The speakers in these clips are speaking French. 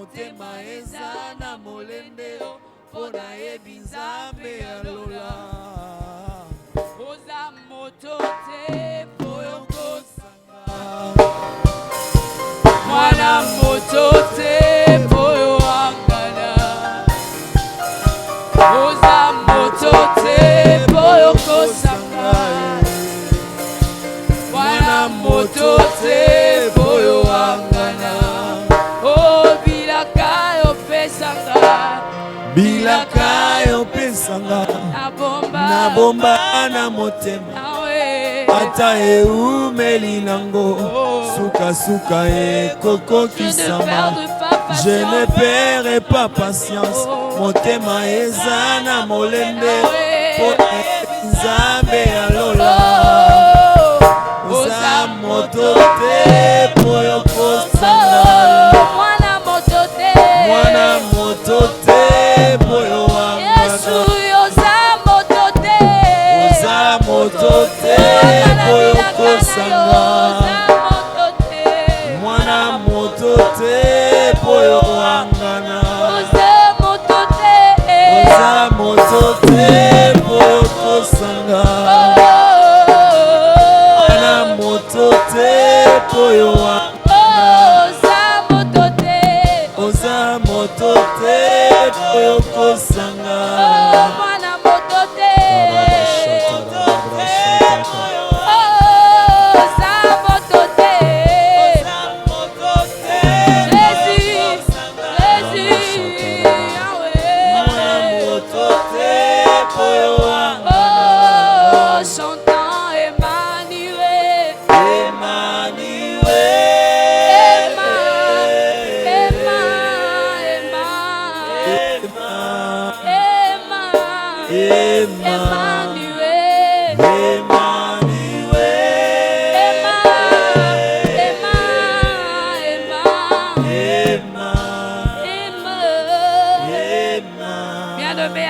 motema eza na molende pona yebi Nzambe ya lola. Oza moto te poyo kosanga, mwana moto te poyo angana. Oza moto te poyo kosanga, mwana moto te poyo angana. Oh bilaka yo pesanga, bilaka yo pesanga, na bomba na motema ata eumeli nango suka suka ekoko kisama. Je ne perds pas patience, motema eza na molende pona Nzambe ya lola. Oza moto te poyo kosanga, mwana moto te, mwana moto te poyo wangana. Yesu oza moto te, oza moto te poyo kosanga, mwana moto te poyo wangana. Oza moto te poyo kosanga, mwana moto te poyo wangana. Oza moto te poyo kosanga, mwana moto te.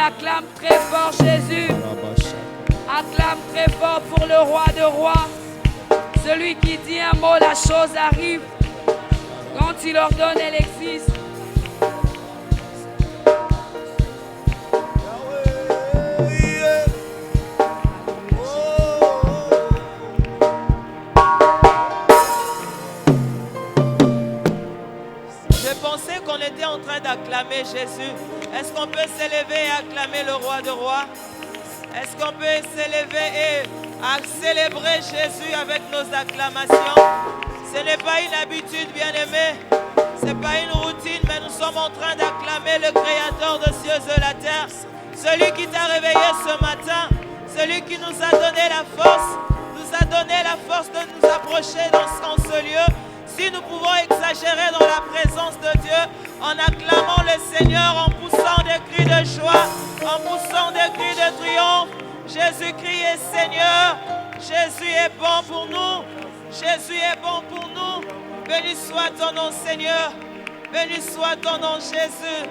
Acclame très fort Jésus. Acclame très fort pour le roi de rois. Celui qui dit un mot, la chose arrive. Quand il ordonne, elle existe. Je pensais qu'on était en train d'acclamer Jésus. Est-ce qu'on peut s'élever et acclamer le roi de rois? Est-ce qu'on peut s'élever et célébrer Jésus avec nos acclamations? Ce n'est pas une habitude, bien-aimé. Ce n'est pas une routine, mais nous sommes en train d'acclamer le Créateur des cieux et de la terre. Celui qui t'a réveillé ce matin, celui qui nous a donné la force de nous approcher dans ce lieu. Si nous pouvons exagérer dans la présence de Dieu en acclamant le Seigneur, en poussant des cris de joie, en poussant des cris de triomphe, Jésus-Christ est Seigneur, Jésus est bon pour nous, Jésus est bon pour nous. Béni soit ton nom Seigneur, béni soit ton nom Jésus,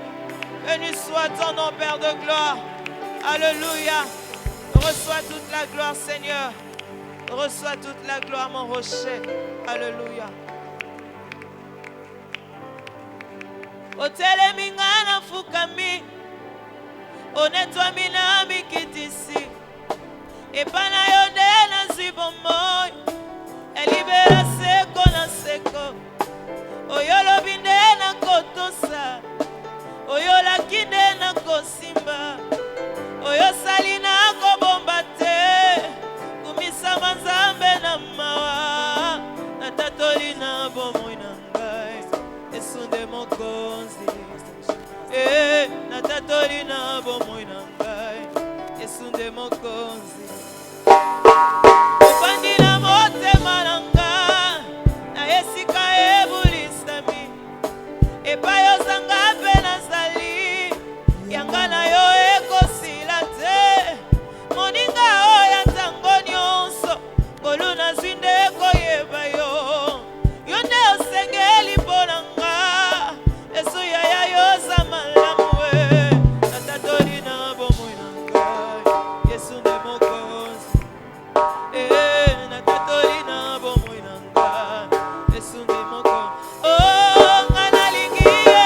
béni soit ton nom Père de gloire. Alléluia, reçois toute la gloire Seigneur, reçois toute la gloire mon rocher. Alléluia. Otelemi ngana fukami, onetwami na mikitisi, epana yonde na zibomoy, elibera seko na seko, oyolo binde na kotosa, oyola kinde na kosimba, oyosali na kobombate, kumisa manzambe na mawa, na tatoli na bomoy na ngai, esunde mokonzi, na tatoli na bomoy na ngai, esunde mokonzi. Opandi na motema na nga, na esika ebulisami, epai ozanga mpe nazali, yanga na yo ekosila te, moninga oyo ntango nyonso, ngolu nazwi nde koyeba yo, yo nde osengeli mpo na nga, esuya ya yo za malamu we, natatoli na bomoi na ngai, Yesu nde mokonzi, natatoli na bomoi na ngai, Yesu nde mokonzi. Oh, nga nalingi ye,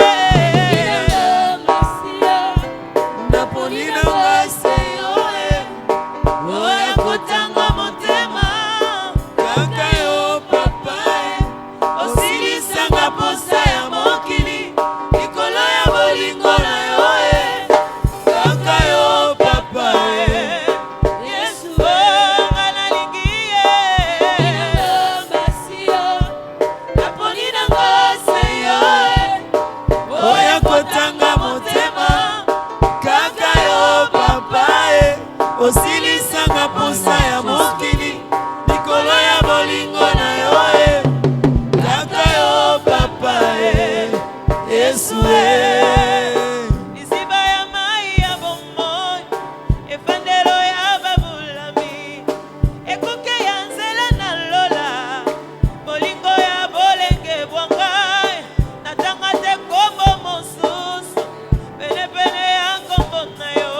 Yesu Iziba ya mai ya bomoi, efandelo ya babulami, ekuke ya nzela na lola, bolingo ya bolenge bwangai, natanga te kombo mosusu, pene pene ya kombo na yo,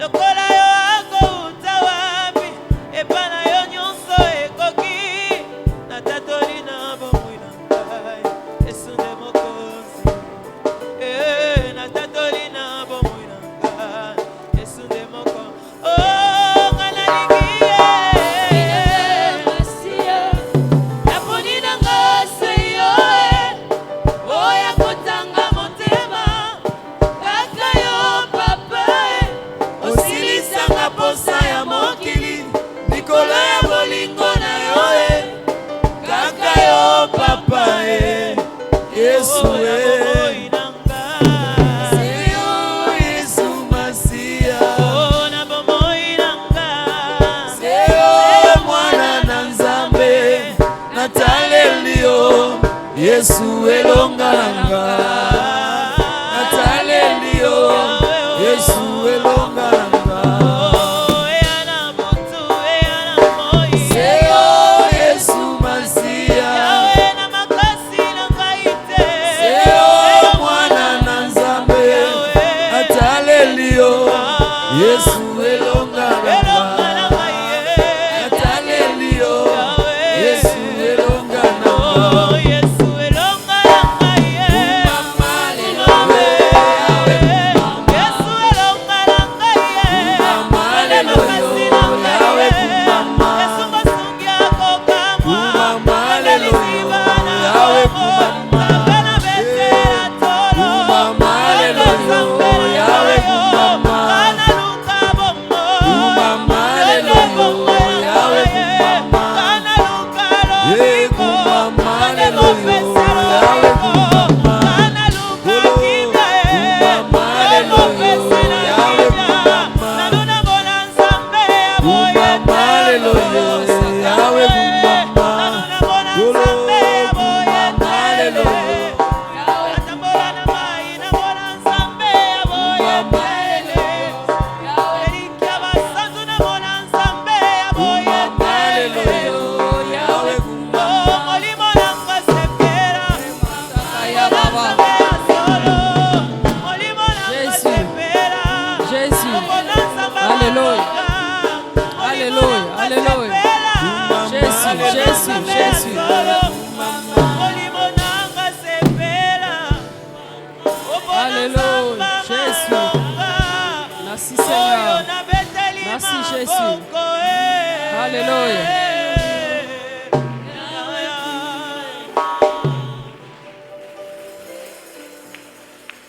lokola yo akouta wapi, epana yo nyonso ekoki, natatoli na bomoi na ngai, Yesu nde mokonzi. Natatoli na bomoi na ngai, Yesu nde mokonzi. Oh, nga nalingi ye, naponi na nga se yo oya kotanga motema, kaka yo papa osilisanga posa ya mokili likolo ya bolingo na yo kaka yo papa Yesu bomoi na ngai. Seyo Yesu Masia Oh, na bomoi na ngai. Seyo mwana na Nzambe nataleli yo Yesu elonganga nataleli yo Yesu elonganga Seyo Yesu Masia Seyo mwana na Nzambe nataleli yo Yesu elonganga nataleli yo Yesu elonganga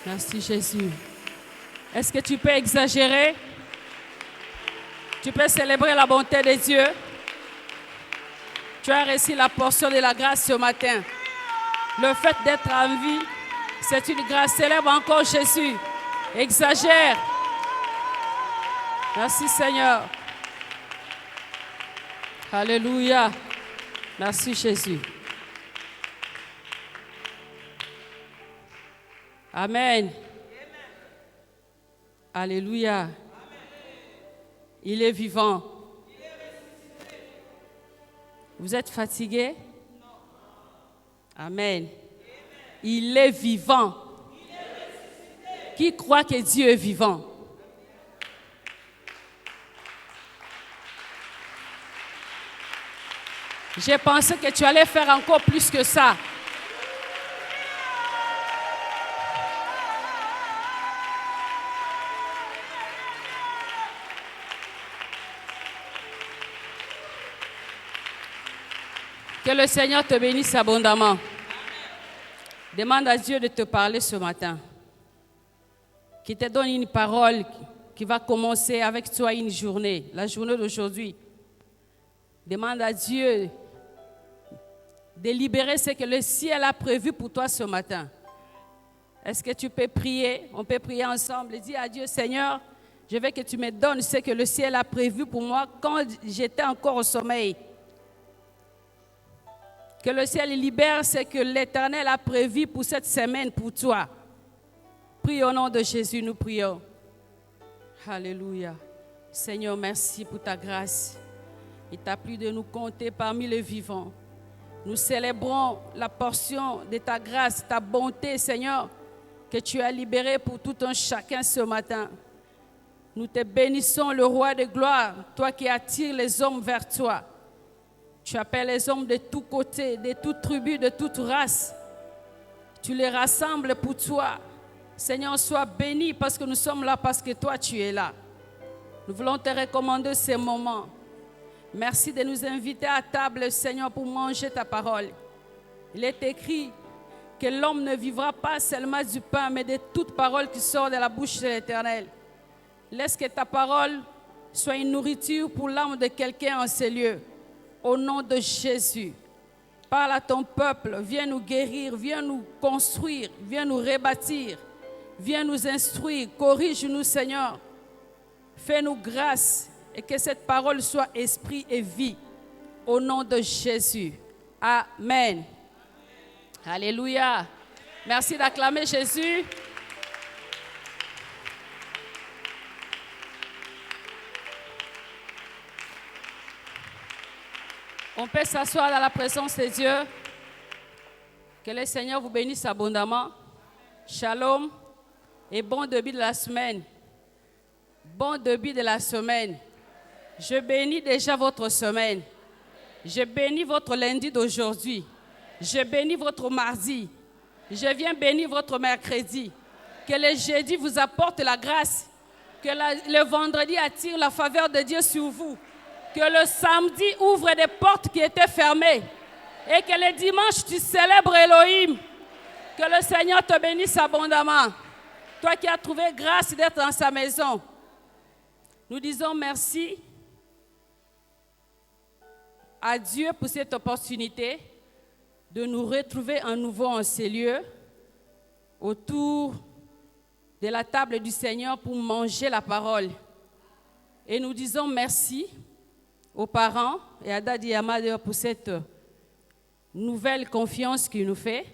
Merci Jésus. Est-ce que tu peux exagérer? Tu peux célébrer la bonté de Dieu. Tu as reçu la portion de la grâce ce matin. Le fait d'être en vie, c'est une grâce. Célèbre encore Jésus. Exagère. Merci Seigneur. Alléluia. Merci Jésus. Amen. Alléluia. Il est vivant. Vous êtes fatigué? Amen. Il est vivant. Qui croit que Dieu est vivant? J'ai pensé que tu allais faire encore plus que ça. Que le Seigneur te bénisse abondamment. Demande à Dieu de te parler ce matin. Qu'il te donne une parole qui va commencer avec toi une journée, la journée d'aujourd'hui. Demande à Dieu de libérer ce que le ciel a prévu pour toi ce matin. Est-ce que tu peux prier? On peut prier ensemble et dire à Dieu, Seigneur, je veux que tu me donnes ce que le ciel a prévu pour moi quand j'étais encore au sommeil. que le ciel libère ce que l'Éternel a prévu pour cette semaine pour toi. Prie au nom de Jésus, nous prions. Alléluia. Seigneur, merci pour ta grâce. Il t'a plu de nous compter parmi les vivants. Nous célébrons la portion de ta grâce, ta bonté, Seigneur, que tu as libérée pour tout un chacun ce matin. Nous te bénissons, le roi de gloire, toi qui attires les hommes vers toi. Tu appelles les hommes de tous côtés, de toutes tribus, de toutes races. Tu les rassembles pour toi. Seigneur, sois béni parce que nous sommes là, parce que toi tu es là. Nous voulons te recommander ces moments. Merci de nous inviter à table, Seigneur, pour manger ta parole. Il est écrit que l'homme ne vivra pas seulement du pain, mais de toute parole qui sort de la bouche de l'Éternel. Laisse que ta parole soit une nourriture pour l'âme de quelqu'un en ces lieux. Au nom de Jésus, parle à ton peuple, viens nous guérir, viens nous construire, viens nous rebâtir, viens nous instruire, corrige-nous, Seigneur. Fais-nous grâce et que cette parole soit esprit et vie. Au nom de Jésus. Amen. Alléluia. Merci d'acclamer Jésus. On peut s'asseoir dans la présence de Dieu. Que le Seigneur vous bénisse abondamment. Shalom et bon début de la semaine. Bon début de la semaine. Je bénis déjà votre semaine. Je bénis votre lundi d'aujourd'hui. Je bénis votre mardi. Je viens bénir votre mercredi. Que le jeudi vous apporte la grâce. Que le vendredi attire la faveur de Dieu sur vous. Que le samedi ouvre des portes qui étaient fermées. Et que le dimanche tu célèbres Elohim. Que le Seigneur te bénisse abondamment. Toi qui as trouvé grâce d'être dans sa maison. Nous disons merci à Dieu pour cette opportunité de nous retrouver à nouveau en ces lieux autour de la table du Seigneur pour manger la parole. Et nous disons merci aux parents et à Daddy Yama pour cette nouvelle confiance qu'il nous fait.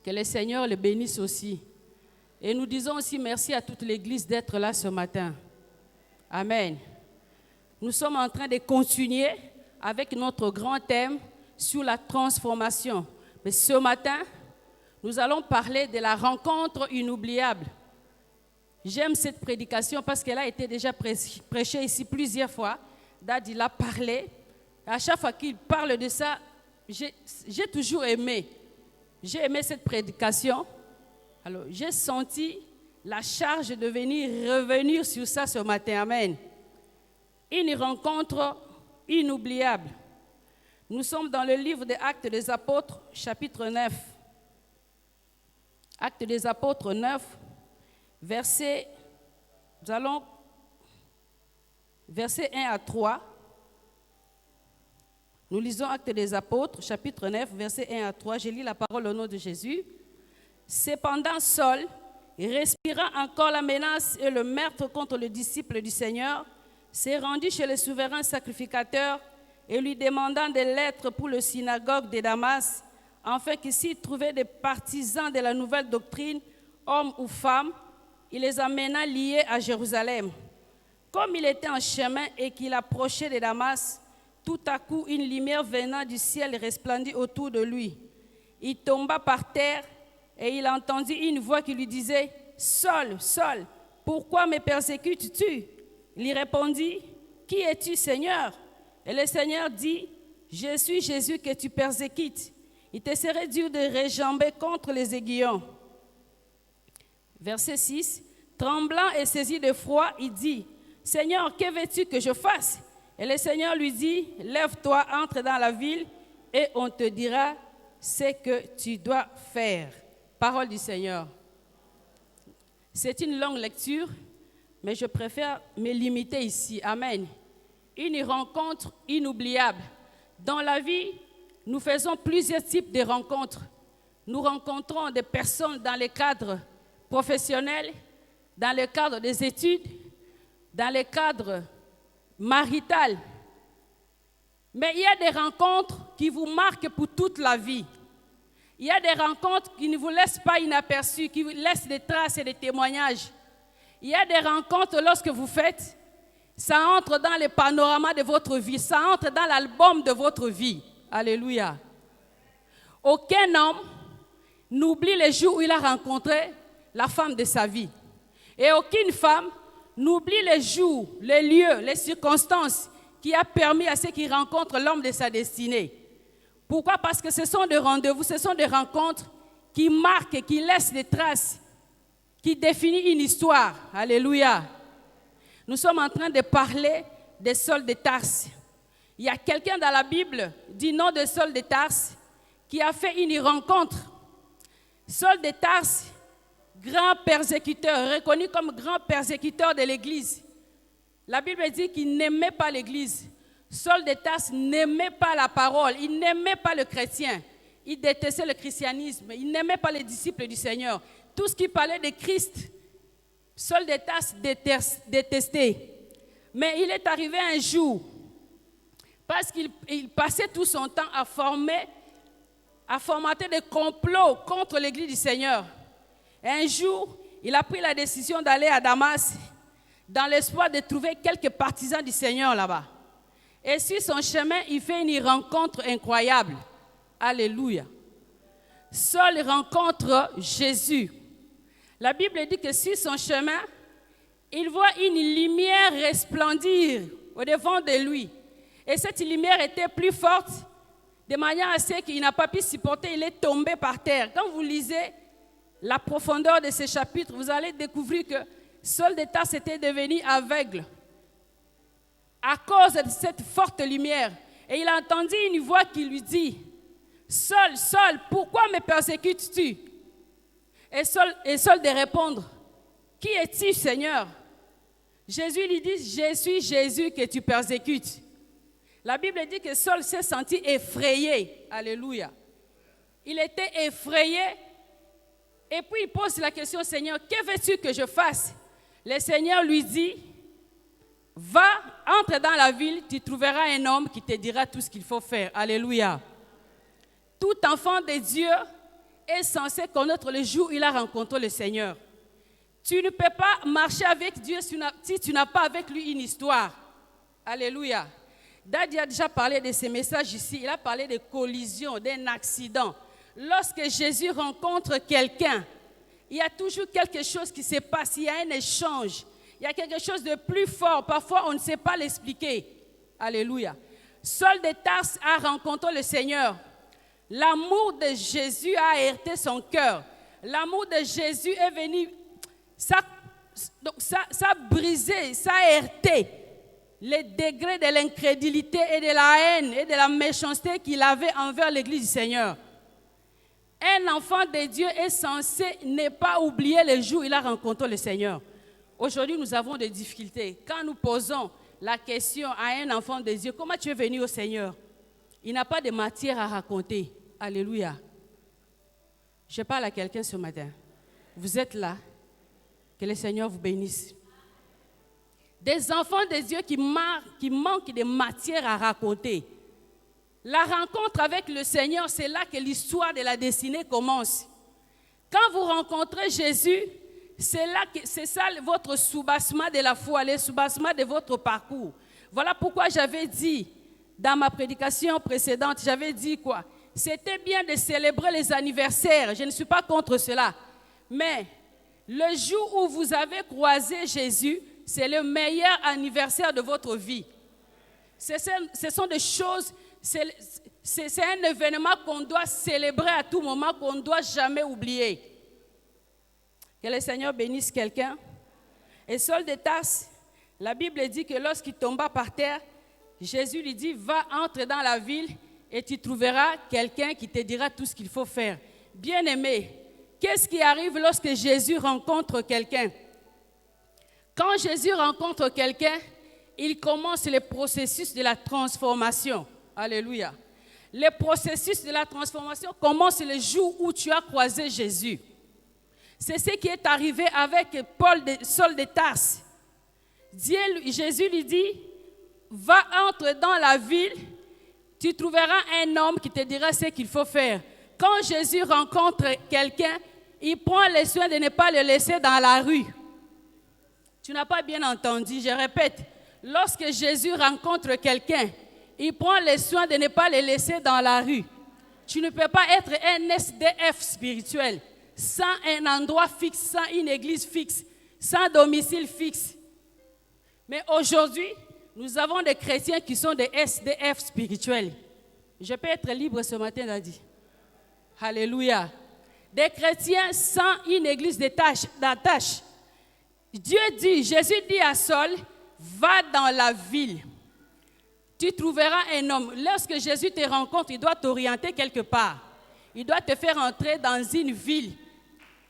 Que le Seigneur le bénisse aussi. Et nous disons aussi merci à toute l'Église d'être là ce matin. Amen. Nous sommes en train de continuer avec notre grand thème sur la transformation. Mais ce matin, nous allons parler de la rencontre inoubliable. J'aime cette prédication parce qu'elle a été déjà prêchée ici plusieurs fois. Daddy l'a parlé. À chaque fois qu'il parle de ça, j'ai toujours aimé. J'ai aimé cette prédication. Alors, j'ai senti la charge de revenir sur ça ce matin. Amen. Une rencontre inoubliable. Nous sommes dans le livre des Actes des Apôtres, chapitre 9. Actes des Apôtres 9, verset 1 à 3. Nous lisons Actes des Apôtres, chapitre 9, verset 1 à 3. Je lis la parole au nom de Jésus. Cependant, Saul, respirant encore la menace et le meurtre contre le disciple du Seigneur, s'est rendu chez le souverain sacrificateur et lui demandant des lettres pour le synagogue de Damas, afin que s'il trouvait des partisans de la nouvelle doctrine, hommes ou femmes, il les amena liés à Jérusalem. Comme il était en chemin et qu'il approchait de Damas, tout à coup une lumière venant du ciel resplendit autour de lui. Il tomba par terre et il entendit une voix qui lui disait « Saul, Saul, pourquoi me persécutes-tu » Il lui répondit « Qui es-tu, Seigneur » Et le Seigneur dit « Je suis Jésus que tu persécutes. Il te serait dur de réjamber contre les aiguillons. » Verset 6. Tremblant et saisi de froid, il dit « Seigneur, que veux-tu que je fasse » Et le Seigneur lui dit « Lève-toi, entre dans la ville et on te dira ce que tu dois faire. » Parole du Seigneur. C'est une longue lecture, mais je préfère me limiter ici. Amen. Une rencontre inoubliable. Dans la vie, nous faisons plusieurs types de rencontres. Nous rencontrons des personnes dans le cadre professionnel, dans le cadre des études, dans le cadre marital. Mais il y a des rencontres qui vous marquent pour toute la vie. Il y a des rencontres qui ne vous laissent pas inaperçues, qui vous laissent des traces et des témoignages. Il y a des rencontres lorsque vous faites, ça entre dans le panorama de votre vie, ça entre dans l'album de votre vie. Alléluia. Aucun homme n'oublie les jours où il a rencontré la femme de sa vie. Et aucune femme n'oublie les jours, les lieux, les circonstances qui a permis à ceux qui rencontrent l'homme de sa destinée. Pourquoi? Parce que ce sont des rendez-vous, ce sont des rencontres qui marquent, qui laissent des traces, qui définissent une histoire. Alléluia. Nous sommes en train de parler de Saul de Tarse. Il y a quelqu'un dans la Bible du nom de Saul de Tarse qui a fait une rencontre. Saul de Tarse, grand persécuteur, reconnu comme grand persécuteur de l'Église. La Bible dit qu'il n'aimait pas l'Église. Saul de Tarse n'aimait pas la parole, il n'aimait pas le chrétien, il détestait le christianisme, il n'aimait pas les disciples du Seigneur. Tout ce qui parlait de Christ, Saul de Tarse détestait. Mais il est arrivé un jour, parce qu'il passait tout son temps à formater des complots contre l'Église du Seigneur. Et un jour, il a pris la décision d'aller à Damas dans l'espoir de trouver quelques partisans du Seigneur là-bas. Et sur son chemin, il fait une rencontre incroyable. Alléluia. Saul rencontre Jésus. La Bible dit que sur son chemin, il voit une lumière resplendir au-devant de lui. Et cette lumière était plus forte, de manière à ce qu'il n'a pas pu supporter, il est tombé par terre. Quand vous lisez la profondeur de ce chapitre, vous allez découvrir que Saul de Tarse était devenu aveugle à cause de cette forte lumière. Et il a entendu une voix qui lui dit, « Saul, Saul, pourquoi me persécutes-tu » Et Saul de répondre, « Qui es-tu, Seigneur » Jésus lui dit, « Je suis Jésus que tu persécutes. » La Bible dit que Saul s'est senti effrayé. Alléluia. Il était effrayé. Et puis il pose la question, « Seigneur, que veux-tu que je fasse » Le Seigneur lui dit, « Va, entre dans la ville, tu trouveras un homme qui te dira tout ce qu'il faut faire. » Alléluia. Tout enfant de Dieu est censé connaître le jour où il a rencontré le Seigneur. Tu ne peux pas marcher avec Dieu si tu n'as pas avec lui une histoire. Alléluia. Daddy a déjà parlé de ces messages ici. Il a parlé de collision, d'un accident. Lorsque Jésus rencontre quelqu'un, il y a toujours quelque chose qui se passe. Il y a un échange. Il y a quelque chose de plus fort. Parfois, on ne sait pas l'expliquer. Alléluia. Saul de Tarse a rencontré le Seigneur. L'amour de Jésus a heurté son cœur. L'amour de Jésus est venu, ça a brisé, ça a heurté les degrés de l'incrédulité et de la haine et de la méchanceté qu'il avait envers l'Église du Seigneur. Un enfant de Dieu est censé ne pas oublier le jour où il a rencontré le Seigneur. Aujourd'hui, nous avons des difficultés. Quand nous posons la question à un enfant de Dieu, comment tu es venu au Seigneur? Il n'a pas de matière à raconter. Alléluia. Je parle à quelqu'un ce matin. Vous êtes là. Que le Seigneur vous bénisse. Des enfants de Dieu qui manquent de matière à raconter. La rencontre avec le Seigneur, c'est là que l'histoire de la destinée commence. Quand vous rencontrez Jésus, c'est ça votre soubassement de la foi, le soubassement de votre parcours. Voilà pourquoi j'avais dit, dans ma prédication précédente, j'avais dit quoi? C'était bien de célébrer les anniversaires, je ne suis pas contre cela. Mais le jour où vous avez croisé Jésus, c'est le meilleur anniversaire de votre vie. Ce sont des choses, c'est un événement qu'on doit célébrer à tout moment, qu'on ne doit jamais oublier. Que le Seigneur bénisse quelqu'un. Et Saul de Tarse, la Bible dit que lorsqu'il tomba par terre, Jésus lui dit, va, entre dans la ville et tu trouveras quelqu'un qui te dira tout ce qu'il faut faire. Bien-aimé, qu'est-ce qui arrive lorsque Jésus rencontre quelqu'un? Quand Jésus rencontre quelqu'un, il commence le processus de la transformation. Alléluia. Le processus de la transformation commence le jour où tu as croisé Jésus. C'est ce qui est arrivé avec Saul de Tarse. Jésus lui dit, va, entre dans la ville, tu trouveras un homme qui te dira ce qu'il faut faire. Quand Jésus rencontre quelqu'un, il prend le soin de ne pas le laisser dans la rue. Tu n'as pas bien entendu, je répète. Lorsque Jésus rencontre quelqu'un, il prend le soin de ne pas le laisser dans la rue. Tu ne peux pas être un SDF spirituel sans un endroit fixe, sans une église fixe, sans domicile fixe. Mais aujourd'hui, nous avons des chrétiens qui sont des SDF spirituels. Je peux être libre ce matin, Daddy. Alléluia. Des chrétiens sans une église d'attache. Dieu dit, Jésus dit à Saul, va dans la ville. Tu trouveras un homme. Lorsque Jésus te rencontre, il doit t'orienter quelque part. Il doit te faire entrer dans une ville.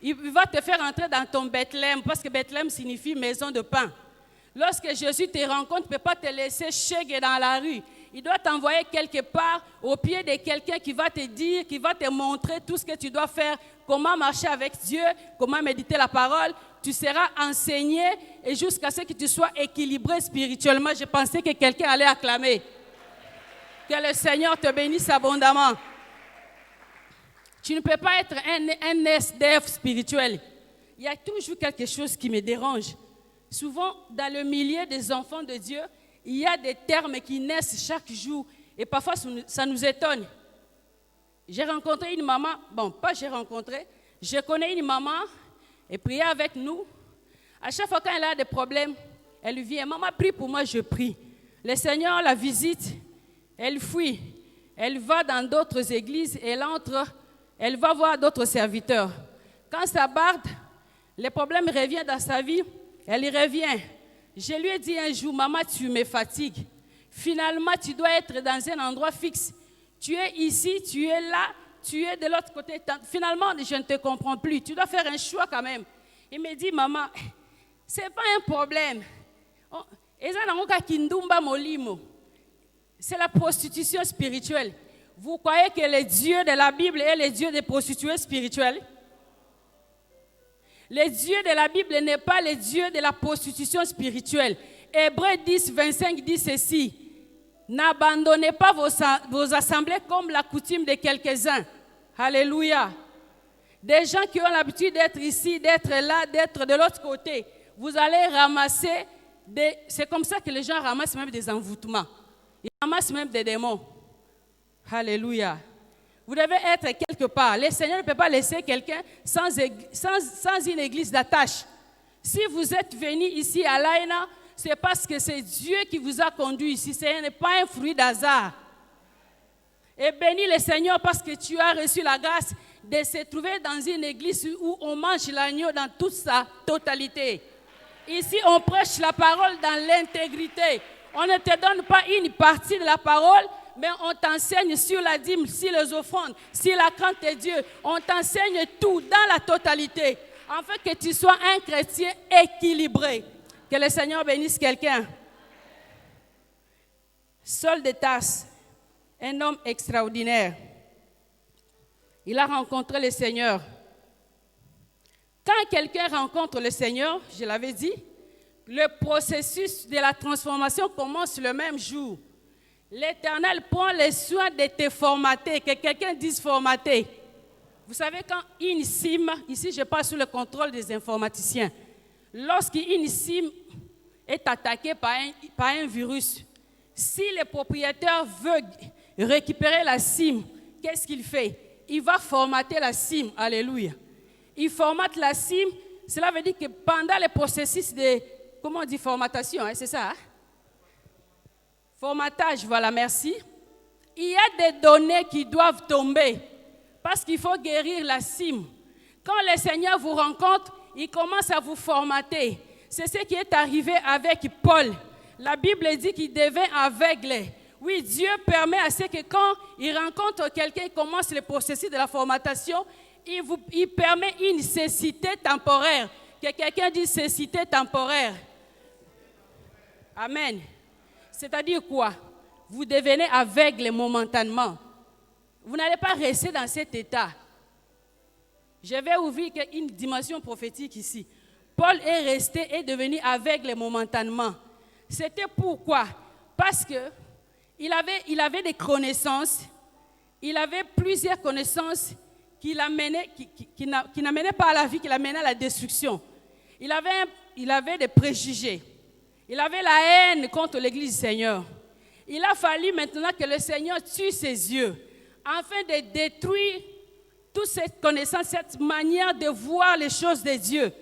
Il va te faire entrer dans ton Bethléem, parce que Bethléem signifie maison de pain. Lorsque Jésus te rencontre, il ne peut pas te laisser chéguer dans la rue. Il doit t'envoyer quelque part au pied de quelqu'un qui va te dire, qui va te montrer tout ce que tu dois faire, comment marcher avec Dieu, comment méditer la parole. Tu seras enseigné et jusqu'à ce que tu sois équilibré spirituellement. Je pensais que quelqu'un allait acclamer. Que le Seigneur te bénisse abondamment. Tu ne peux pas être un SDF spirituel. Il y a toujours quelque chose qui me dérange. Souvent, dans le milieu des enfants de Dieu, il y a des termes qui naissent chaque jour et parfois ça nous étonne. J'ai rencontré une maman, je connais une maman, elle priait avec nous. À chaque fois quand elle a des problèmes, elle vient, maman prie pour moi, je prie. Le Seigneur la visite, elle fuit, elle va dans d'autres églises, elle entre, elle va voir d'autres serviteurs. Quand ça barde, les problèmes reviennent dans sa vie, elle y revient. Je lui ai dit un jour, maman, tu me fatigues. Finalement, tu dois être dans un endroit fixe. Tu es ici, tu es là, tu es de l'autre côté. Finalement, je ne te comprends plus. Tu dois faire un choix quand même. Il me dit, maman, ce n'est pas un problème. C'est la prostitution spirituelle. Vous croyez que le Dieu de la Bible est le Dieu des prostituées spirituelles? Le Dieu de la Bible n'est pas le Dieu de la prostitution spirituelle. Hébreux 10, 25 dit ceci. N'abandonnez pas vos assemblées comme la coutume de quelques-uns. Alléluia. Des gens qui ont l'habitude d'être ici, d'être là, d'être de l'autre côté. Vous allez ramasser c'est comme ça que les gens ramassent même des envoûtements. Ils ramassent même des démons. Alléluia. Vous devez être quelque part. Le Seigneur ne peut pas laisser quelqu'un sans une église d'attache. Si vous êtes venu ici à l'Aïna, c'est parce que c'est Dieu qui vous a conduit ici. Ce n'est pas un fruit d'hasard. Et bénis le Seigneur parce que tu as reçu la grâce de se trouver dans une église où on mange l'agneau dans toute sa totalité. Ici, on prêche la parole dans l'intégrité. On ne te donne pas une partie de la parole, mais on t'enseigne sur la dîme, sur les offrandes, sur la crainte de Dieu. On t'enseigne tout dans la totalité, afin que tu sois un chrétien équilibré. Que le Seigneur bénisse quelqu'un. Saul de Tarse, un homme extraordinaire. Il a rencontré le Seigneur. Quand quelqu'un rencontre le Seigneur, je l'avais dit, le processus de la transformation commence le même jour. L'Éternel prend le soin de te formater, que quelqu'un dise formater. Vous savez, quand une SIM, ici je passe sous le contrôle des informaticiens, lorsqu'une SIM est attaquée par un virus, si le propriétaire veut récupérer la SIM, qu'est-ce qu'il fait? Il va formater la SIM, alléluia. Il formate la SIM, cela veut dire que pendant le processus de, comment on dit, formatation, hein, c'est ça, hein? Formatage, voilà, merci. Il y a des données qui doivent tomber parce qu'il faut guérir la SIM. Quand le Seigneur vous rencontre, il commence à vous formater. C'est ce qui est arrivé avec Paul. La Bible dit qu'il devait aveugle. Oui, Dieu permet à ce que quand il rencontre quelqu'un, il commence le processus de la formatation, il permet une cécité temporaire. Que quelqu'un dise cécité temporaire. Amen. C'est-à-dire quoi? Vous devenez aveugle momentanément. Vous n'allez pas rester dans cet état. Je vais ouvrir une dimension prophétique ici. Paul est devenu aveugle momentanément. C'était pourquoi? Parce que il avait des connaissances, il avait plusieurs connaissances qui n'amenaient pas à la vie, qui l'amenaient à la destruction. Il avait des préjugés. Il avait la haine contre l'Église du Seigneur. Il a fallu maintenant que le Seigneur tue ses yeux afin de détruire toute cette connaissance, cette manière de voir les choses de Dieu,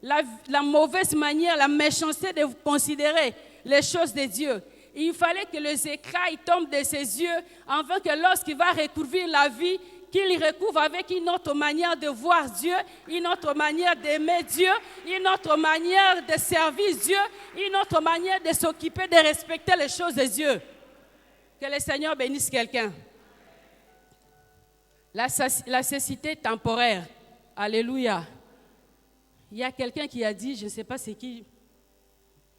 la mauvaise manière, la méchanceté de considérer les choses de Dieu. Il fallait que les écailles tombent de ses yeux afin que lorsqu'il va recouvrir la vie, qu'il recouvre avec une autre manière de voir Dieu, une autre manière d'aimer Dieu, une autre manière de servir Dieu, une autre manière de s'occuper, de respecter les choses de Dieu. Que le Seigneur bénisse quelqu'un. La cécité temporaire. Alléluia. Il y a quelqu'un qui a dit, je ne sais pas c'est qui,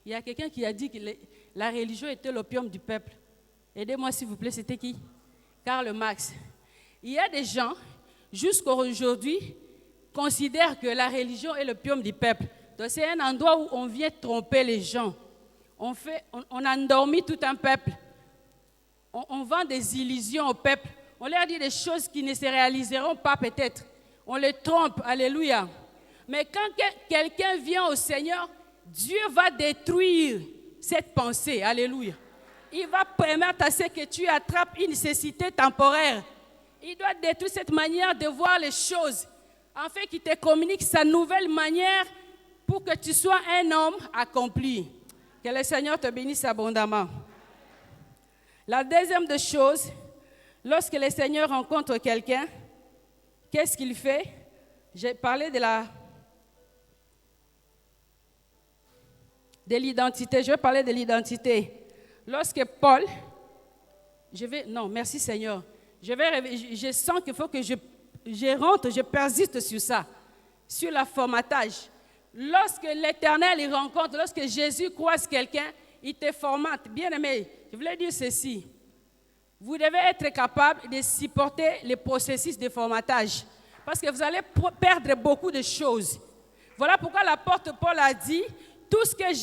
il y a quelqu'un qui a dit que la religion était l'opium du peuple. Aidez-moi s'il vous plaît, c'était qui? Karl Marx. Il y a des gens, jusqu'à aujourd'hui, considèrent que la religion est l'opium du peuple. Donc c'est un endroit où on vient tromper les gens. On endormit tout un peuple. On vend des illusions au peuple. On leur dit des choses qui ne se réaliseront pas peut-être. On les trompe, alléluia. Mais quand quelqu'un vient au Seigneur, Dieu va détruire cette pensée, alléluia. Il va permettre à ce que tu attrapes une nécessité temporaire. Il doit détruire cette manière de voir les choses, afin qu'il te communique sa nouvelle manière pour que tu sois un homme accompli. Que le Seigneur te bénisse abondamment. La deuxième des choses, lorsque le Seigneur rencontre quelqu'un, qu'est-ce qu'il fait? J'ai parlé de l'identité. Je vais parler de l'identité. Lorsque Paul, merci Seigneur. Je sens qu'il faut que je rentre, je persiste sur ça, sur le formatage. Lorsque l'Éternel il rencontre, lorsque Jésus croise quelqu'un, il te formate. Bien aimé, je voulais dire ceci. Vous devez être capable de supporter le processus de formatage. Parce que vous allez perdre beaucoup de choses. Voilà pourquoi l'apôtre Paul a dit, tout ce que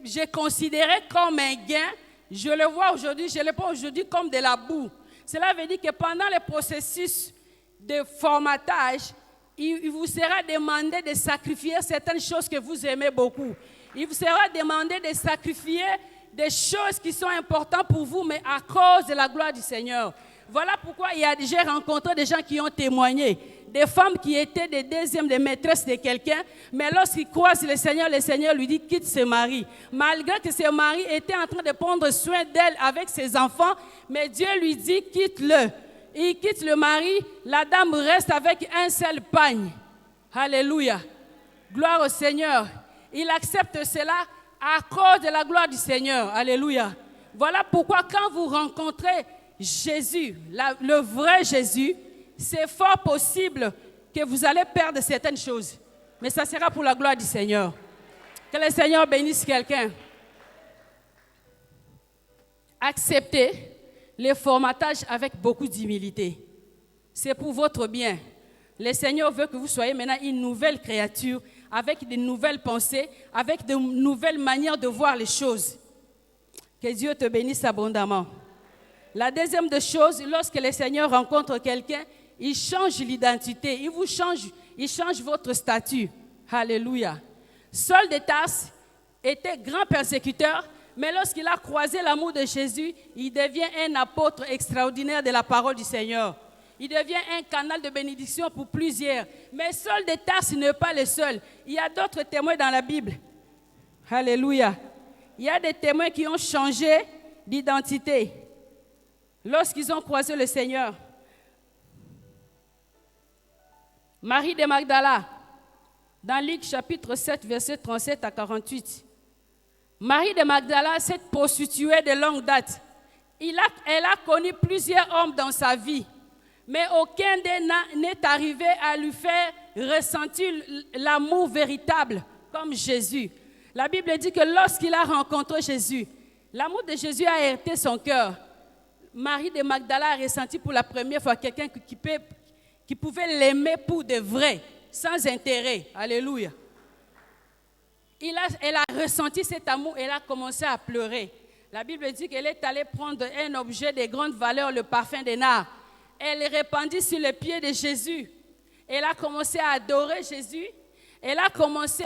j'ai considéré comme un gain, je le vois aujourd'hui, je le vois aujourd'hui comme de la boue. Cela veut dire que pendant le processus de formatage, il vous sera demandé de sacrifier certaines choses que vous aimez beaucoup. Il vous sera demandé de sacrifier des choses qui sont importantes pour vous, mais à cause de la gloire du Seigneur. Voilà pourquoi j'ai rencontré des gens qui ont témoigné, des femmes qui étaient des deuxièmes, des maîtresses de quelqu'un, mais lorsqu'ils croisent le Seigneur lui dit quitte ce mari. Malgré que ce mari était en train de prendre soin d'elle avec ses enfants, mais Dieu lui dit quitte-le. Il quitte le mari, la dame reste avec un seul pagne. Alléluia. Gloire au Seigneur. Il accepte cela à cause de la gloire du Seigneur. Alléluia. Voilà pourquoi quand vous rencontrez Jésus, le vrai Jésus, c'est fort possible que vous allez perdre certaines choses. Mais ça sera pour la gloire du Seigneur. Que le Seigneur bénisse quelqu'un. Acceptez le formatage avec beaucoup d'humilité. C'est pour votre bien. Le Seigneur veut que vous soyez maintenant une nouvelle créature, avec de nouvelles pensées, avec de nouvelles manières de voir les choses. Que Dieu te bénisse abondamment. La deuxième des choses, lorsque le Seigneur rencontre quelqu'un, il change l'identité, il change votre statut. Alléluia. Saul de Tarse était grand persécuteur, mais lorsqu'il a croisé l'amour de Jésus, il devient un apôtre extraordinaire de la parole du Seigneur. Il devient un canal de bénédiction pour plusieurs. Mais Saul de Tarse n'est pas le seul. Il y a d'autres témoins dans la Bible. Alléluia. Il y a des témoins qui ont changé d'identité lorsqu'ils ont croisé le Seigneur. Marie de Magdala, dans Luc chapitre 7, verset 37 à 48. Marie de Magdala, cette prostituée de longue date, elle a connu plusieurs hommes dans sa vie, mais aucun d'eux n'est arrivé à lui faire ressentir l'amour véritable comme Jésus. La Bible dit que lorsqu'il a rencontré Jésus, l'amour de Jésus a heurté son cœur. Marie de Magdala a ressenti pour la première fois quelqu'un qui pouvait l'aimer pour de vrai, sans intérêt. Alléluia. Elle a ressenti cet amour et elle a commencé à pleurer. La Bible dit qu'elle est allée prendre un objet de grande valeur, le parfum des nard. Elle le répandit sur les pieds de Jésus. Elle a commencé à adorer Jésus. Elle a commencé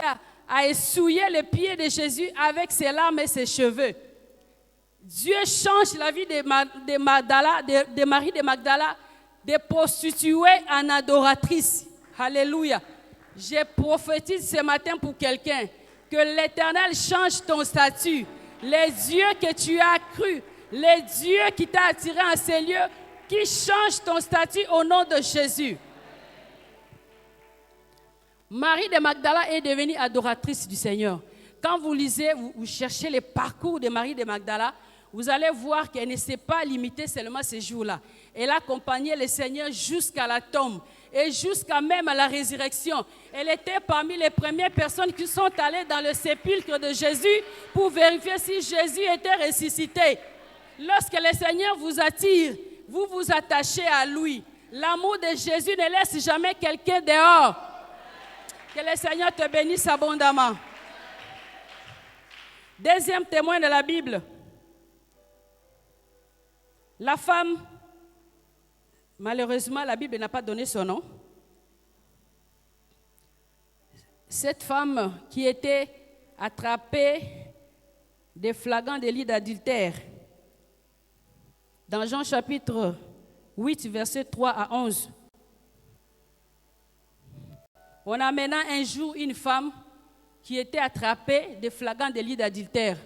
à essouiller les pieds de Jésus avec ses larmes et ses cheveux. Dieu change la vie de Marie de Magdala, de prostituée en adoratrice. Alléluia. Je prophétise ce matin pour quelqu'un que l'Éternel change ton statut. Les dieux que tu as crus, les dieux qui t'ont attiré en ces lieux, qui changent ton statut au nom de Jésus. Marie de Magdala est devenue adoratrice du Seigneur. Quand vous lisez, vous cherchez les parcours de Marie de Magdala, vous allez voir qu'elle ne s'est pas limitée seulement ces jours-là. Elle a accompagné le Seigneur jusqu'à la tombe et jusqu'à même à la résurrection. Elle était parmi les premières personnes qui sont allées dans le sépulcre de Jésus pour vérifier si Jésus était ressuscité. Lorsque le Seigneur vous attire, vous vous attachez à lui. L'amour de Jésus ne laisse jamais quelqu'un dehors. Que le Seigneur te bénisse abondamment. Deuxième témoin de la Bible. La femme, malheureusement, la Bible n'a pas donné son nom. Cette femme qui était attrapée des flagrants délits d'adultère. Dans Jean chapitre 8, versets 3 à 11. On amena un jour une femme qui était attrapée des flagrants délits d'adultère.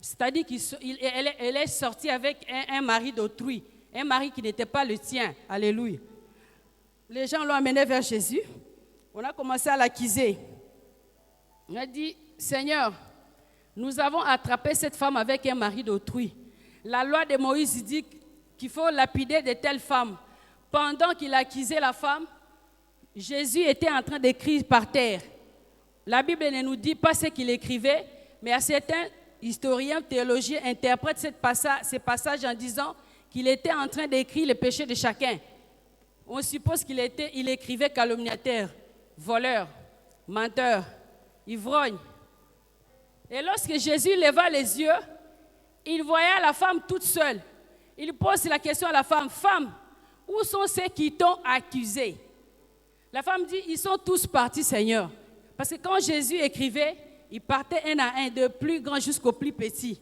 C'est-à-dire qu'elle est sortie avec un mari d'autrui, un mari qui n'était pas le tien. Alléluia. Les gens l'ont amené vers Jésus. On a commencé à l'accuser. On a dit, Seigneur, nous avons attrapé cette femme avec un mari d'autrui. La loi de Moïse dit qu'il faut lapider de telles femmes. Pendant qu'il accusait la femme, Jésus était en train d'écrire par terre. La Bible ne nous dit pas ce qu'il écrivait, mais à certains historiens, théologiens interprètent ces passages en disant qu'il était en train d'écrire le péché de chacun. On suppose qu'il écrivait calomniateur, voleur, menteur, ivrogne. Et lorsque Jésus leva les yeux, il voyait la femme toute seule. Il pose la question à la femme, « Femme, où sont ceux qui t'ont accusé ?» La femme dit, « Ils sont tous partis, Seigneur. » Parce que quand Jésus écrivait, il partait un à un, de plus grand jusqu'au plus petit.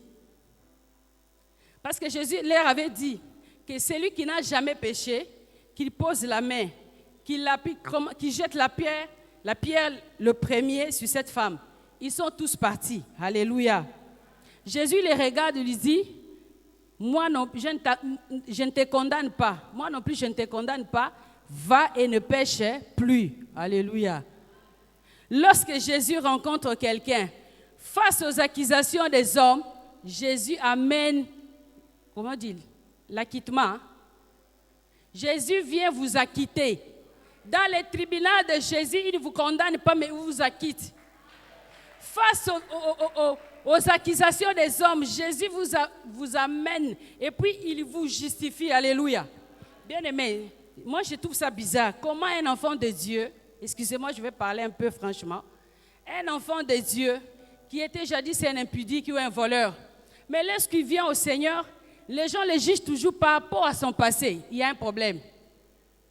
Parce que Jésus leur avait dit que celui qui n'a jamais péché, qu'il pose la main, qu'il jette la pierre le premier sur cette femme. Ils sont tous partis. Alléluia. Jésus les regarde et lui dit, moi non, je ne te condamne pas. Moi non plus, je ne te condamne pas. Va et ne pêche plus. Alléluia. Lorsque Jésus rencontre quelqu'un, face aux accusations des hommes, Jésus amène, comment dire, l'acquittement. Jésus vient vous acquitter. Dans les tribunaux de Jésus, il ne vous condamne pas, mais il vous acquitte. Face aux accusations des hommes, Jésus vous amène et puis il vous justifie. Alléluia. Bien-aimé, moi je trouve ça bizarre. Comment un enfant de Dieu, excusez-moi, je vais parler un peu franchement, un enfant de Dieu qui était jadis un impudique ou un voleur, mais lorsqu'il vient au Seigneur, les gens le jugent toujours par rapport à son passé. Il y a un problème.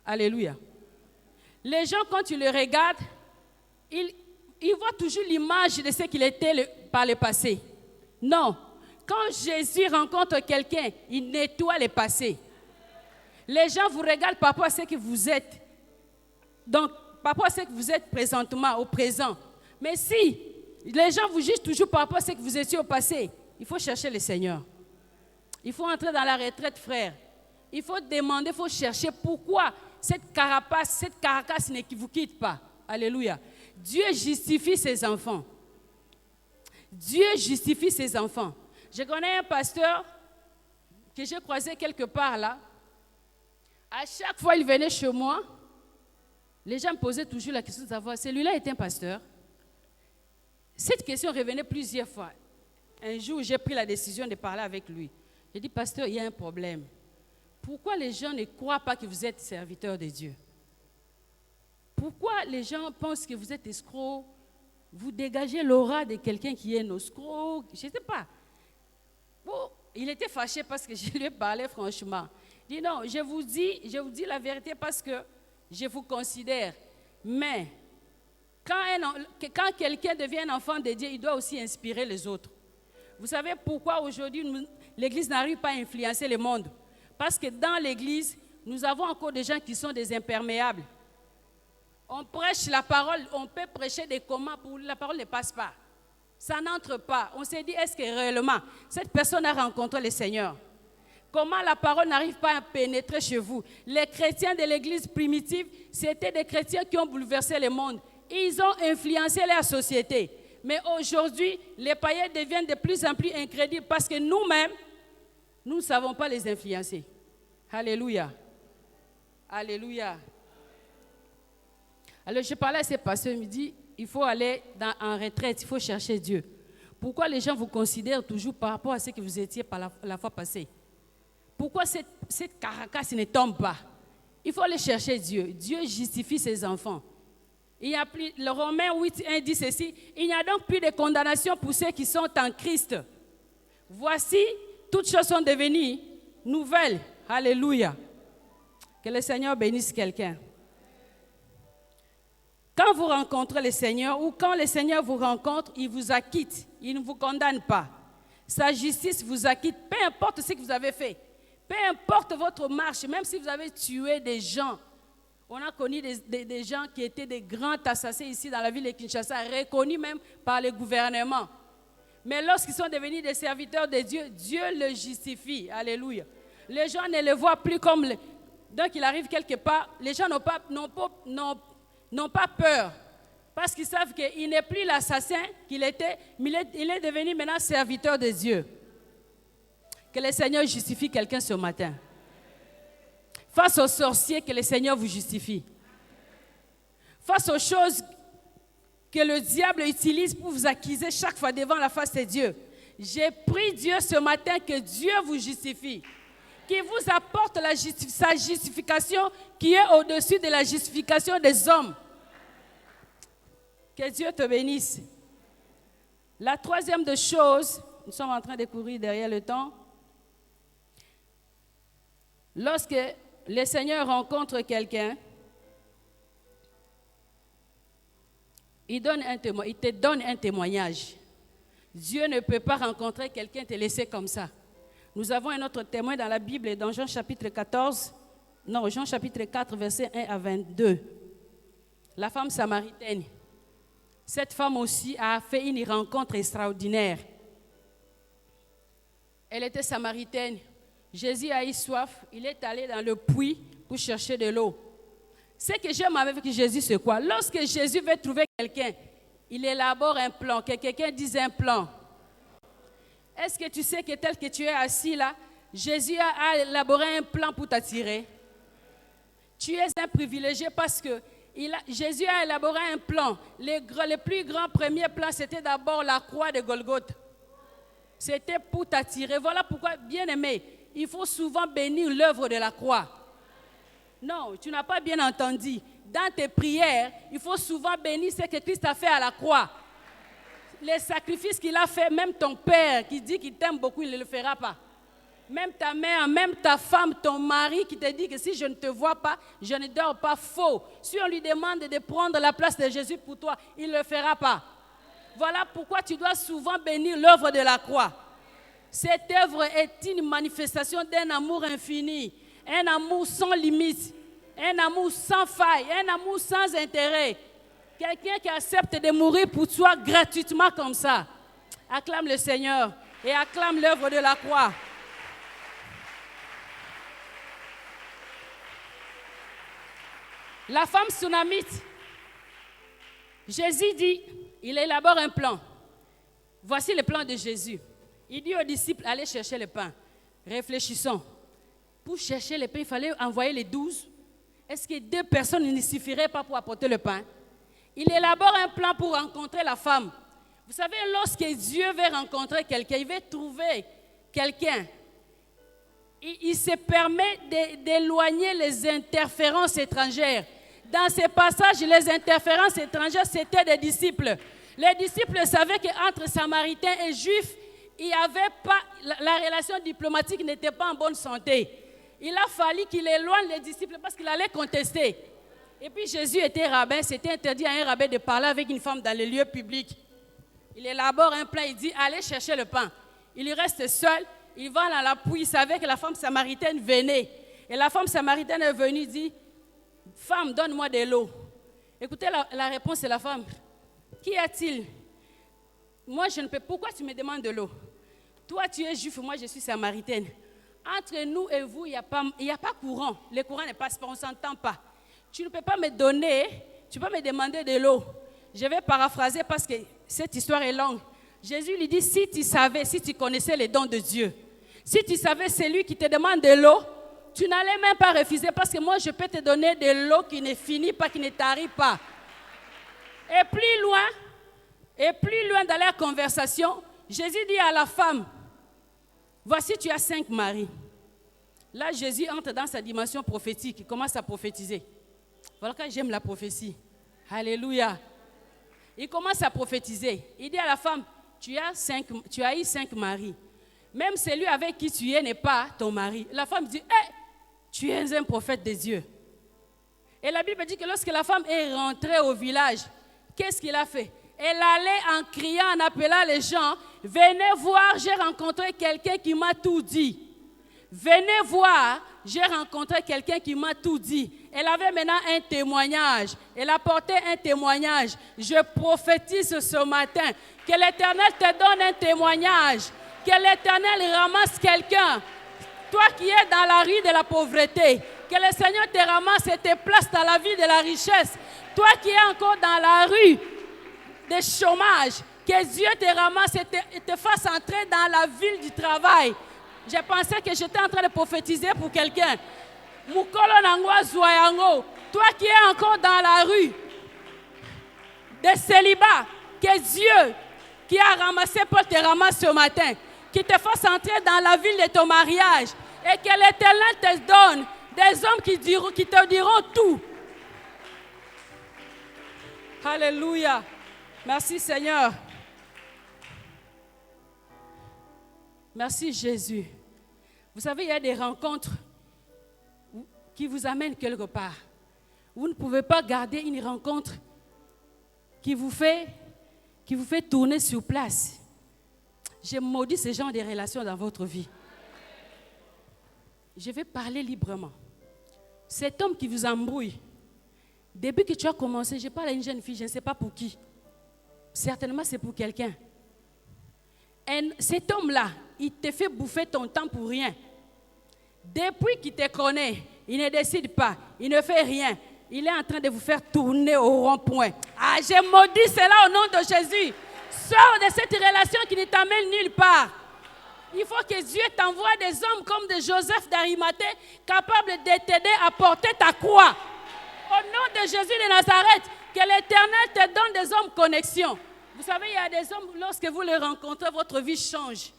Alléluia. Les gens, quand tu le regardes, ils voient toujours l'image de ce qu'il était par le passé. Non. Quand Jésus rencontre quelqu'un, il nettoie le passé. Les gens vous regardent par rapport à ce que vous êtes. Donc, par rapport à ce que vous êtes présentement, au présent. Mais si les gens vous jugent toujours par rapport à ce que vous étiez au passé, il faut chercher le Seigneur. Il faut entrer dans la retraite, frère. Il faut demander, il faut chercher pourquoi cette carapace ne vous quitte pas. Alléluia. Dieu justifie ses enfants. Dieu justifie ses enfants. Je connais un pasteur que j'ai croisé quelque part là. À chaque fois il venait chez moi, les gens me posaient toujours la question de savoir, celui-là est un pasteur? Cette question revenait plusieurs fois. Un jour, j'ai pris la décision de parler avec lui. J'ai dit, pasteur, il y a un problème. Pourquoi les gens ne croient pas que vous êtes serviteur de Dieu? Pourquoi les gens pensent que vous êtes escroc? Vous dégagez l'aura de quelqu'un qui est un escroc, je ne sais pas. il était fâché parce que je lui ai parlé franchement. Il dit non, je vous dis la vérité parce que je vous considère. Mais quand quelqu'un devient un enfant de Dieu, il doit aussi inspirer les autres. Vous savez pourquoi aujourd'hui l'Église n'arrive pas à influencer le monde? Parce que dans l'Église, nous avons encore des gens qui sont des imperméables. On prêche la parole, on peut prêcher des commandes, pour la parole ne passe pas. Ça n'entre pas. On s'est dit, est-ce que réellement, cette personne a rencontré le Seigneur? Comment la parole n'arrive pas à pénétrer chez vous? Les chrétiens de l'Église primitive, c'était des chrétiens qui ont bouleversé le monde. Ils ont influencé la société. Mais aujourd'hui, les païens deviennent de plus en plus incrédibles parce que nous-mêmes, nous ne savons pas les influencer. Alléluia. Alléluia. Alors je parlais à ces pasteurs, il me dit, il faut aller en retraite, il faut chercher Dieu. Pourquoi les gens vous considèrent toujours par rapport à ce que vous étiez par la fois passée? Pourquoi cette caracasse ne tombe pas? Il faut aller chercher Dieu. Dieu justifie ses enfants. Il y a plus, le Romains 8:1 dit ceci, il n'y a donc plus de condamnation pour ceux qui sont en Christ. Voici, toutes choses sont devenues nouvelles. Alléluia. Que le Seigneur bénisse quelqu'un. Quand vous rencontrez le Seigneur ou quand le Seigneur vous rencontre, il vous acquitte. Il ne vous condamne pas. Sa justice vous acquitte, peu importe ce que vous avez fait. Peu importe votre marche, même si vous avez tué des gens. On a connu des gens qui étaient des grands assassins ici dans la ville de Kinshasa, reconnus même par le gouvernement. Mais lorsqu'ils sont devenus des serviteurs de Dieu, Dieu le justifie. Alléluia. Les gens ne le voient plus comme... Donc il arrive quelque part, les gens n'ont pas peur. Parce qu'ils savent qu'il n'est plus l'assassin qu'il était, mais il est devenu maintenant serviteur de Dieu. Que le Seigneur justifie quelqu'un ce matin. Face aux sorciers, que le Seigneur vous justifie. Face aux choses que le diable utilise pour vous accuser chaque fois devant la face de Dieu. J'ai prié Dieu ce matin que Dieu vous justifie. Qu'il vous apporte sa justification qui est au-dessus de la justification des hommes. Que Dieu te bénisse. La troisième des choses, nous sommes en train de courir derrière le temps. Lorsque le Seigneur rencontre quelqu'un, il te donne un témoignage. Dieu ne peut pas rencontrer quelqu'un et te laisser comme ça. Nous avons un autre témoin dans la Bible, dans Jean chapitre 4, verset 1 à 22. La femme samaritaine. Cette femme aussi a fait une rencontre extraordinaire. Elle était samaritaine. Jésus a eu soif. Il est allé dans le puits pour chercher de l'eau. Ce que j'aime avec Jésus, c'est quoi? Lorsque Jésus veut trouver quelqu'un, il élabore un plan. Que quelqu'un dise un plan. Est-ce que tu sais que tel que tu es assis là, Jésus a élaboré un plan pour t'attirer? Tu es un privilégié parce que Jésus a élaboré un plan. Le plus grand premier plan, c'était d'abord la croix de Golgotha. C'était pour t'attirer. Voilà pourquoi, bien aimé, il faut souvent bénir l'œuvre de la croix. Non, tu n'as pas bien entendu. Dans tes prières, il faut souvent bénir ce que Christ a fait à la croix. Les sacrifices qu'il a fait, même ton père qui dit qu'il t'aime beaucoup, il ne le fera pas. Même ta mère, même ta femme, ton mari qui te dit que si je ne te vois pas, je ne dors pas, faux. Si on lui demande de prendre la place de Jésus pour toi, il ne le fera pas. Voilà pourquoi tu dois souvent bénir l'œuvre de la croix. Cette œuvre est une manifestation d'un amour infini, un amour sans limite, un amour sans faille, un amour sans intérêt. Quelqu'un qui accepte de mourir pour toi gratuitement comme ça. Acclame le Seigneur et acclame l'œuvre de la croix. La femme sunamite, Jésus dit, il élabore un plan. Voici le plan de Jésus. Il dit aux disciples, allez chercher le pain. Réfléchissons. Pour chercher le pain, il fallait envoyer les 12. Est-ce que 2 personnes ne suffiraient pas pour apporter le pain? Il élabore un plan pour rencontrer la femme. Vous savez, lorsque Dieu veut rencontrer quelqu'un, il veut trouver quelqu'un. Il se permet d'éloigner les interférences étrangères. Dans ces passages, les interférences étrangères, c'était des disciples. Les disciples savaient qu'entre Samaritains et Juifs, il y avait pas, la relation diplomatique n'était pas en bonne santé. Il a fallu qu'il éloigne les disciples parce qu'il allait contester. Et puis Jésus était rabbin, c'était interdit à un rabbin de parler avec une femme dans les lieux publics. Il élabore un plan, il dit allez chercher le pain. Il reste seul, il va dans la pluie, il savait que la femme samaritaine venait. Et la femme samaritaine est venue, dit femme, donne-moi de l'eau. Écoutez la réponse de la femme. Qu'y a-t-il? Moi je ne peux. Pourquoi tu me demandes de l'eau? Toi tu es juif, moi je suis samaritaine. Entre nous et vous, il n'y a pas courant. Le courant ne passe pas, on ne s'entend pas. Tu ne peux pas me donner, tu peux me demander de l'eau. Je vais paraphraser parce que cette histoire est longue. Jésus lui dit, si tu savais, si tu connaissais les dons de Dieu, si tu savais c'est lui qui te demande de l'eau, tu n'allais même pas refuser parce que moi, je peux te donner de l'eau qui ne finit pas, qui ne tarit pas. Et plus loin dans la conversation, Jésus dit à la femme, voici, tu as 5 maris. Là, Jésus entre dans sa dimension prophétique. Il commence à prophétiser. Voilà quand j'aime la prophétie. Alléluia. Il commence à prophétiser. Il dit à la femme, tu as eu 5 maris. Même celui avec qui tu es n'est pas ton mari. La femme dit, tu es un prophète de Dieu. Et la Bible dit que lorsque la femme est rentrée au village, qu'est-ce qu'il a fait? Elle allait en criant, en appelant les gens, venez voir, j'ai rencontré quelqu'un qui m'a tout dit. Venez voir, j'ai rencontré quelqu'un qui m'a tout dit. Elle avait maintenant un témoignage. Elle apportait un témoignage. Je prophétise ce matin que l'Éternel te donne un témoignage. Que l'Éternel ramasse quelqu'un. Toi qui es dans la rue de la pauvreté, que le Seigneur te ramasse et te place dans la vie de la richesse. Toi qui es encore dans la rue de chômage, que Dieu te ramasse et te fasse entrer dans la ville du travail. Je pensais que j'étais en train de prophétiser pour quelqu'un. Mukolo nangwa zoyango. Toi qui es encore dans la rue de célibat, que Dieu qui a ramassé Paul te ramasse ce matin, qui te fasse entrer dans la ville de ton mariage et que l'Éternel te donne des hommes qui te diront tout. Alléluia. Merci Seigneur. Merci Jésus. Vous savez, il y a des rencontres qui vous amènent quelque part. Vous ne pouvez pas garder une rencontre qui vous fait tourner sur place. Je maudis ce genre de relations dans votre vie. Je vais parler librement. Cet homme qui vous embrouille, depuis que tu as commencé, je parle à une jeune fille, je ne sais pas pour qui. Certainement c'est pour quelqu'un. Cet homme-là, il te fait bouffer ton temps pour rien. Depuis qu'il te connaît, il ne décide pas, il ne fait rien. Il est en train de vous faire tourner au rond-point. Ah, j'ai maudit cela au nom de Jésus. Sors de cette relation qui ne t'amène nulle part. Il faut que Dieu t'envoie des hommes comme de Joseph d'Arimathée, capables de t'aider à porter ta croix. Au nom de Jésus de Nazareth, que l'Éternel te donne des hommes connexion. Vous savez, il y a des hommes, lorsque vous les rencontrez, votre vie change.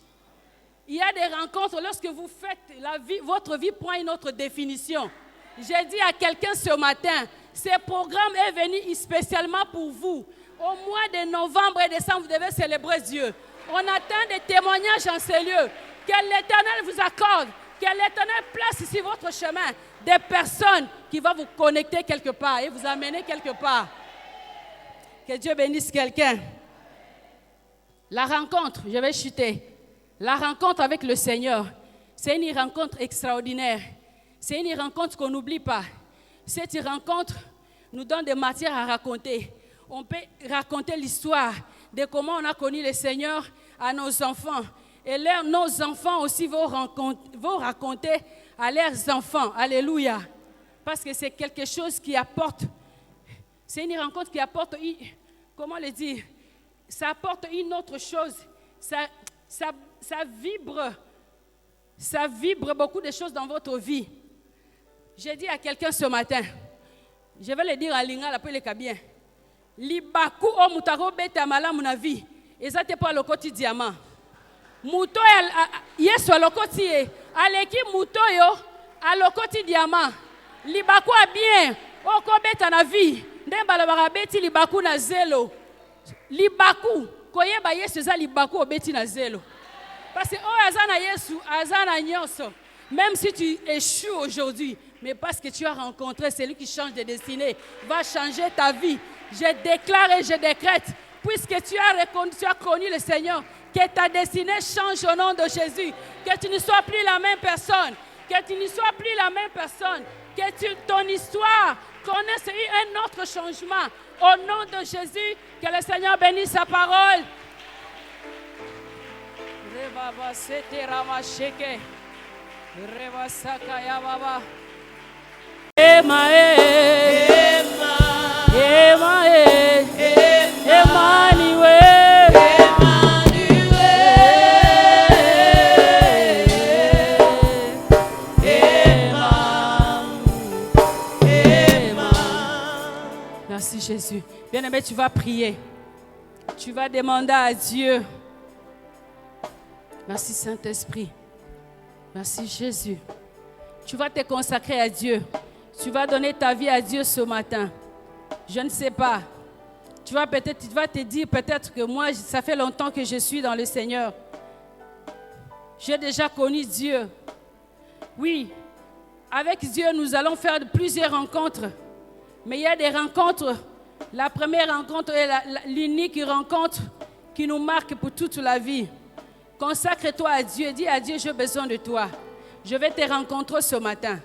Il y a des rencontres, lorsque vous faites la vie, votre vie prend une autre définition. J'ai dit à quelqu'un ce matin, ce programme est venu spécialement pour vous. Au mois de novembre et décembre, vous devez célébrer Dieu. On attend des témoignages en ces lieux. Que l'Éternel vous accorde, que l'Éternel place ici votre chemin, des personnes qui vont vous connecter quelque part et vous amener quelque part. Que Dieu bénisse quelqu'un. La rencontre, je vais chuter. La rencontre avec le Seigneur, c'est une rencontre extraordinaire. C'est une rencontre qu'on n'oublie pas. Cette rencontre nous donne des matières à raconter. On peut raconter l'histoire de comment on a connu le Seigneur à nos enfants. Et nos enfants aussi vont raconter à leurs enfants. Alléluia. Parce que c'est quelque chose qui apporte. C'est une rencontre qui apporte, comment le dire? Ça apporte une autre chose. Ça vibre beaucoup de choses dans votre vie. J'ai dit à quelqu'un ce matin, je vais le dire à Lingala pour le bien. Libaku o mutaro beta malamu na vie. Ezate pas le quotidien. Muto yeso le quotidien. Aleki muto yo a le quotidien. Libaku a bien o ko beta na vie. Ndemba la barabeti libaku na zelo. Libaku koyeba yeso za libaku o beti na zelo. Parce que oh, Azana Yesu, Azana Nyonso. Même si tu échoues aujourd'hui, mais parce que tu as rencontré celui qui change de destinée, va changer ta vie. Je déclare et je décrète, puisque tu as connu le Seigneur, que ta destinée change au nom de Jésus. Que tu ne sois plus la même personne. Que tu ne sois plus la même personne. Que ton histoire connaisse un autre changement. Au nom de Jésus, que le Seigneur bénisse sa parole. Merci Jésus. Bien-aimé, tu vas prier. Tu vas demander à Dieu. Merci Saint-Esprit. Merci Jésus. Tu vas te consacrer à Dieu. Tu vas donner ta vie à Dieu ce matin. Je ne sais pas. Tu vas te dire peut-être que moi, ça fait longtemps que je suis dans le Seigneur. J'ai déjà connu Dieu. Oui, avec Dieu, nous allons faire plusieurs rencontres. Mais il y a des rencontres. La première rencontre est l'unique rencontre qui nous marque pour toute la vie. Consacre-toi à Dieu. Dis à Dieu, j'ai besoin de toi. Je vais te rencontrer ce matin.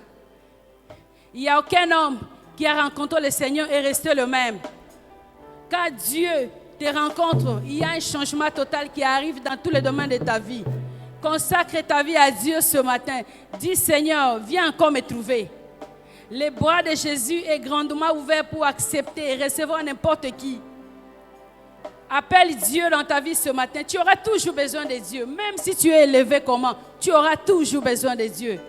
Il n'y a aucun homme qui a rencontré le Seigneur et resté le même. Quand Dieu te rencontre, il y a un changement total qui arrive dans tous les domaines de ta vie. Consacre ta vie à Dieu ce matin. Dis Seigneur, viens encore me trouver. Les bras de Jésus est grandement ouverts pour accepter et recevoir n'importe qui. Appelle Dieu dans ta vie ce matin. Tu auras toujours besoin de Dieu. Même si tu es élevé comment, tu auras toujours besoin de Dieu.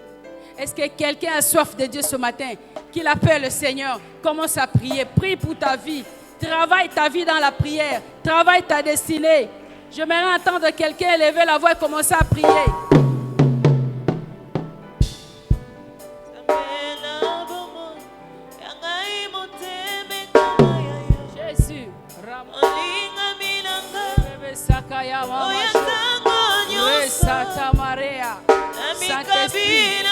Est-ce que quelqu'un a soif de Dieu ce matin? Qu'il appelle le Seigneur. Commence à prier. Prie pour ta vie. Travaille ta vie dans la prière. Travaille ta destinée. J'aimerais entendre quelqu'un élever la voix et commencer à prier. Jésus. Saint-Esprit.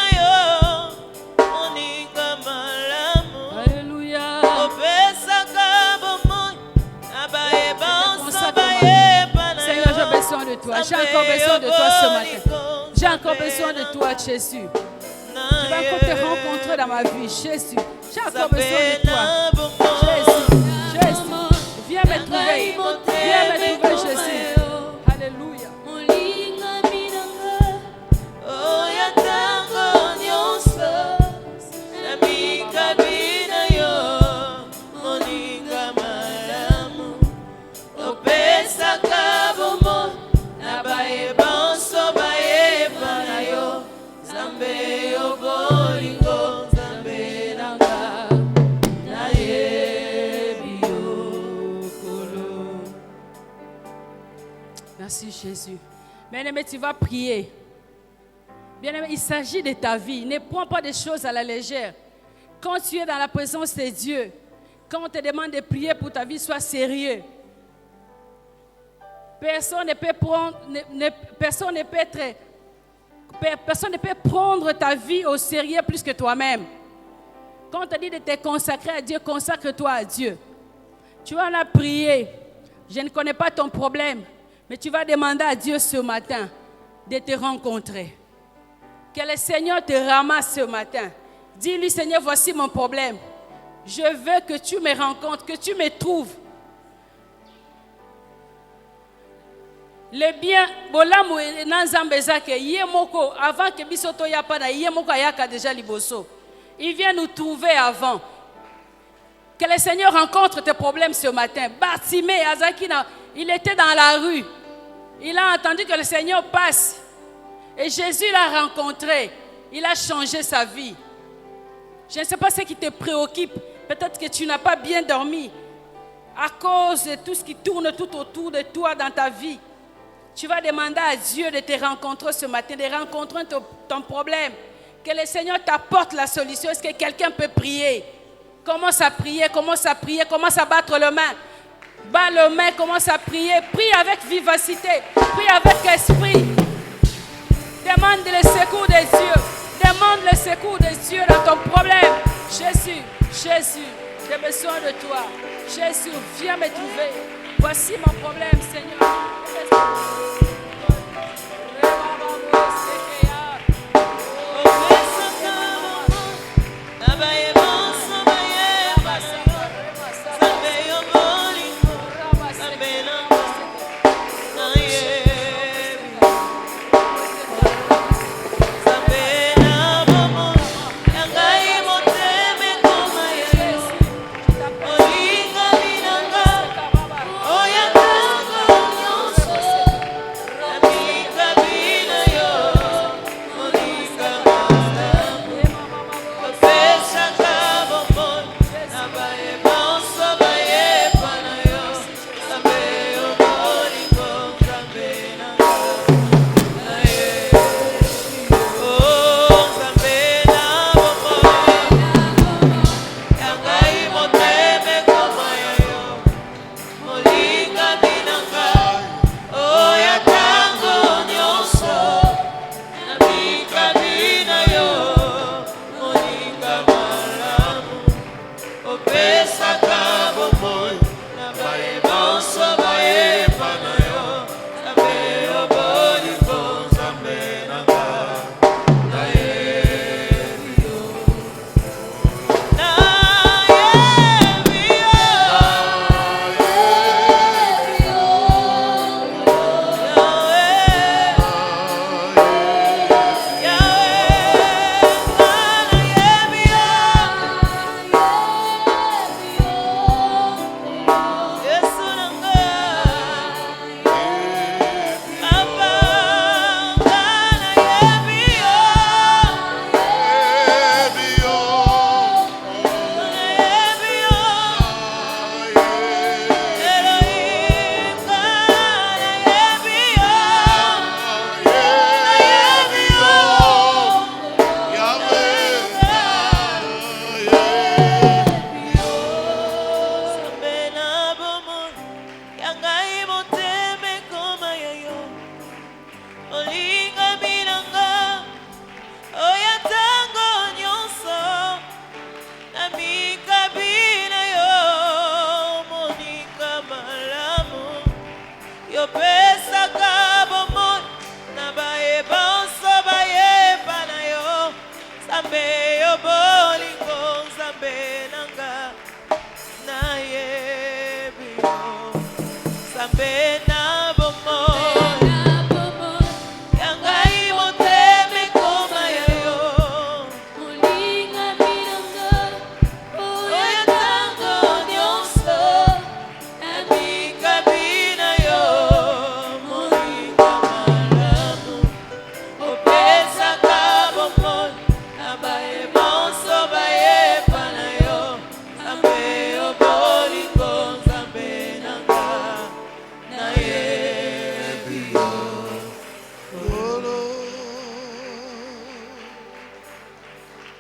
Alléluia. Seigneur, j'ai besoin de toi. J'ai encore besoin de toi ce matin. J'ai encore besoin de toi, Jésus. Je vais encore te rencontrer dans ma vie, Jésus. J'ai encore besoin de toi. Jésus, Jésus. Viens me trouver. Viens me trouver, Jésus. Alléluia. Merci Jésus. Bien-aimé, tu vas prier. Bien-aimé, il s'agit de ta vie. Ne prends pas des choses à la légère. Quand tu es dans la présence de Dieu, quand on te demande de prier pour ta vie, sois sérieux. Personne ne peut prendre ta vie au sérieux plus que toi-même. Quand on te dit de te consacrer à Dieu, consacre-toi à Dieu. Tu vas en a prier. Je ne connais pas ton problème, mais tu vas demander à Dieu ce matin de te rencontrer. Que le Seigneur te ramasse ce matin. Dis-lui, Seigneur, voici mon problème. Je veux que tu me rencontres, que tu me trouves. Le bien, avant que Bisoto Yapana, déjà liboso. Il vient nous trouver avant. Que le Seigneur rencontre tes problèmes ce matin. Bartimée, Azakina, il était dans la rue. Il a entendu que le Seigneur passe. Et Jésus l'a rencontré. Il a changé sa vie. Je ne sais pas ce qui te préoccupe. Peut-être que tu n'as pas bien dormi à cause de tout ce qui tourne tout autour de toi dans ta vie. Tu vas demander à Dieu de te rencontrer ce matin, de rencontrer ton problème. Que le Seigneur t'apporte la solution. Est-ce que quelqu'un peut prier? Commence à prier, commence à prier, commence à battre le main. Bats le main, commence à prier. Prie avec vivacité, prie avec esprit. Demande le secours de Dieu. Demande le secours de Dieu dans ton problème. Jésus, Jésus, j'ai besoin de toi. Jésus, viens me trouver. Voici mon problème, Seigneur.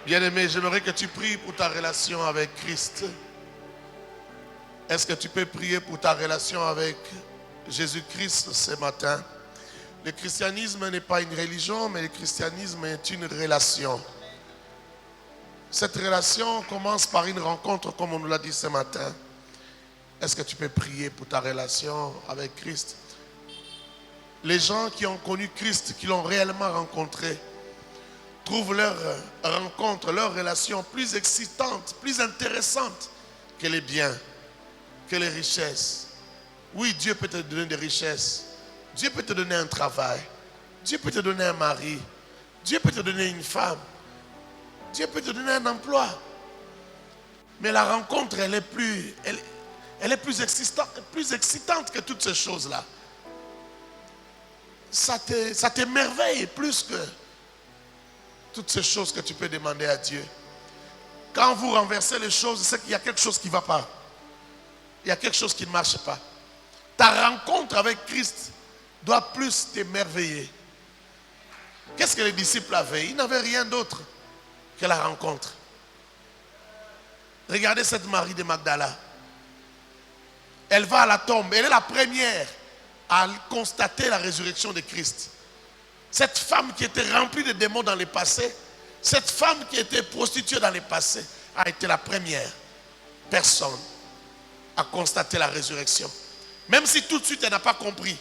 Bien-aimé, j'aimerais que tu pries pour ta relation avec Christ. Est-ce que tu peux prier pour ta relation avec Jésus-Christ ce matin? Le christianisme n'est pas une religion, mais le christianisme est une relation. Cette relation commence par une rencontre, comme on nous l'a dit ce matin. Est-ce que tu peux prier pour ta relation avec Christ? Les gens qui ont connu Christ, qui l'ont réellement rencontré, trouvent leur rencontre, leur relation plus excitante, plus intéressante que les biens, que les richesses. Oui, Dieu peut te donner des richesses. Dieu peut te donner un travail. Dieu peut te donner un mari. Dieu peut te donner une femme. Dieu peut te donner un emploi. Mais la rencontre, elle est plus excitante que toutes ces choses-là. Ça t'émerveille plus que toutes ces choses que tu peux demander à Dieu. Quand vous renversez les choses, c'est qu'il y a quelque chose qui ne va pas. Il y a quelque chose qui ne marche pas. Ta rencontre avec Christ doit plus t'émerveiller. Qu'est-ce que les disciples avaient? Ils n'avaient rien d'autre que la rencontre. Regardez cette Marie de Magdala. Elle va à la tombe. Elle est la première à constater la résurrection de Christ. Cette femme qui était remplie de démons dans le passé, cette femme qui était prostituée dans le passé, a été la première personne à constater la résurrection. Même si tout de suite elle n'a pas compris.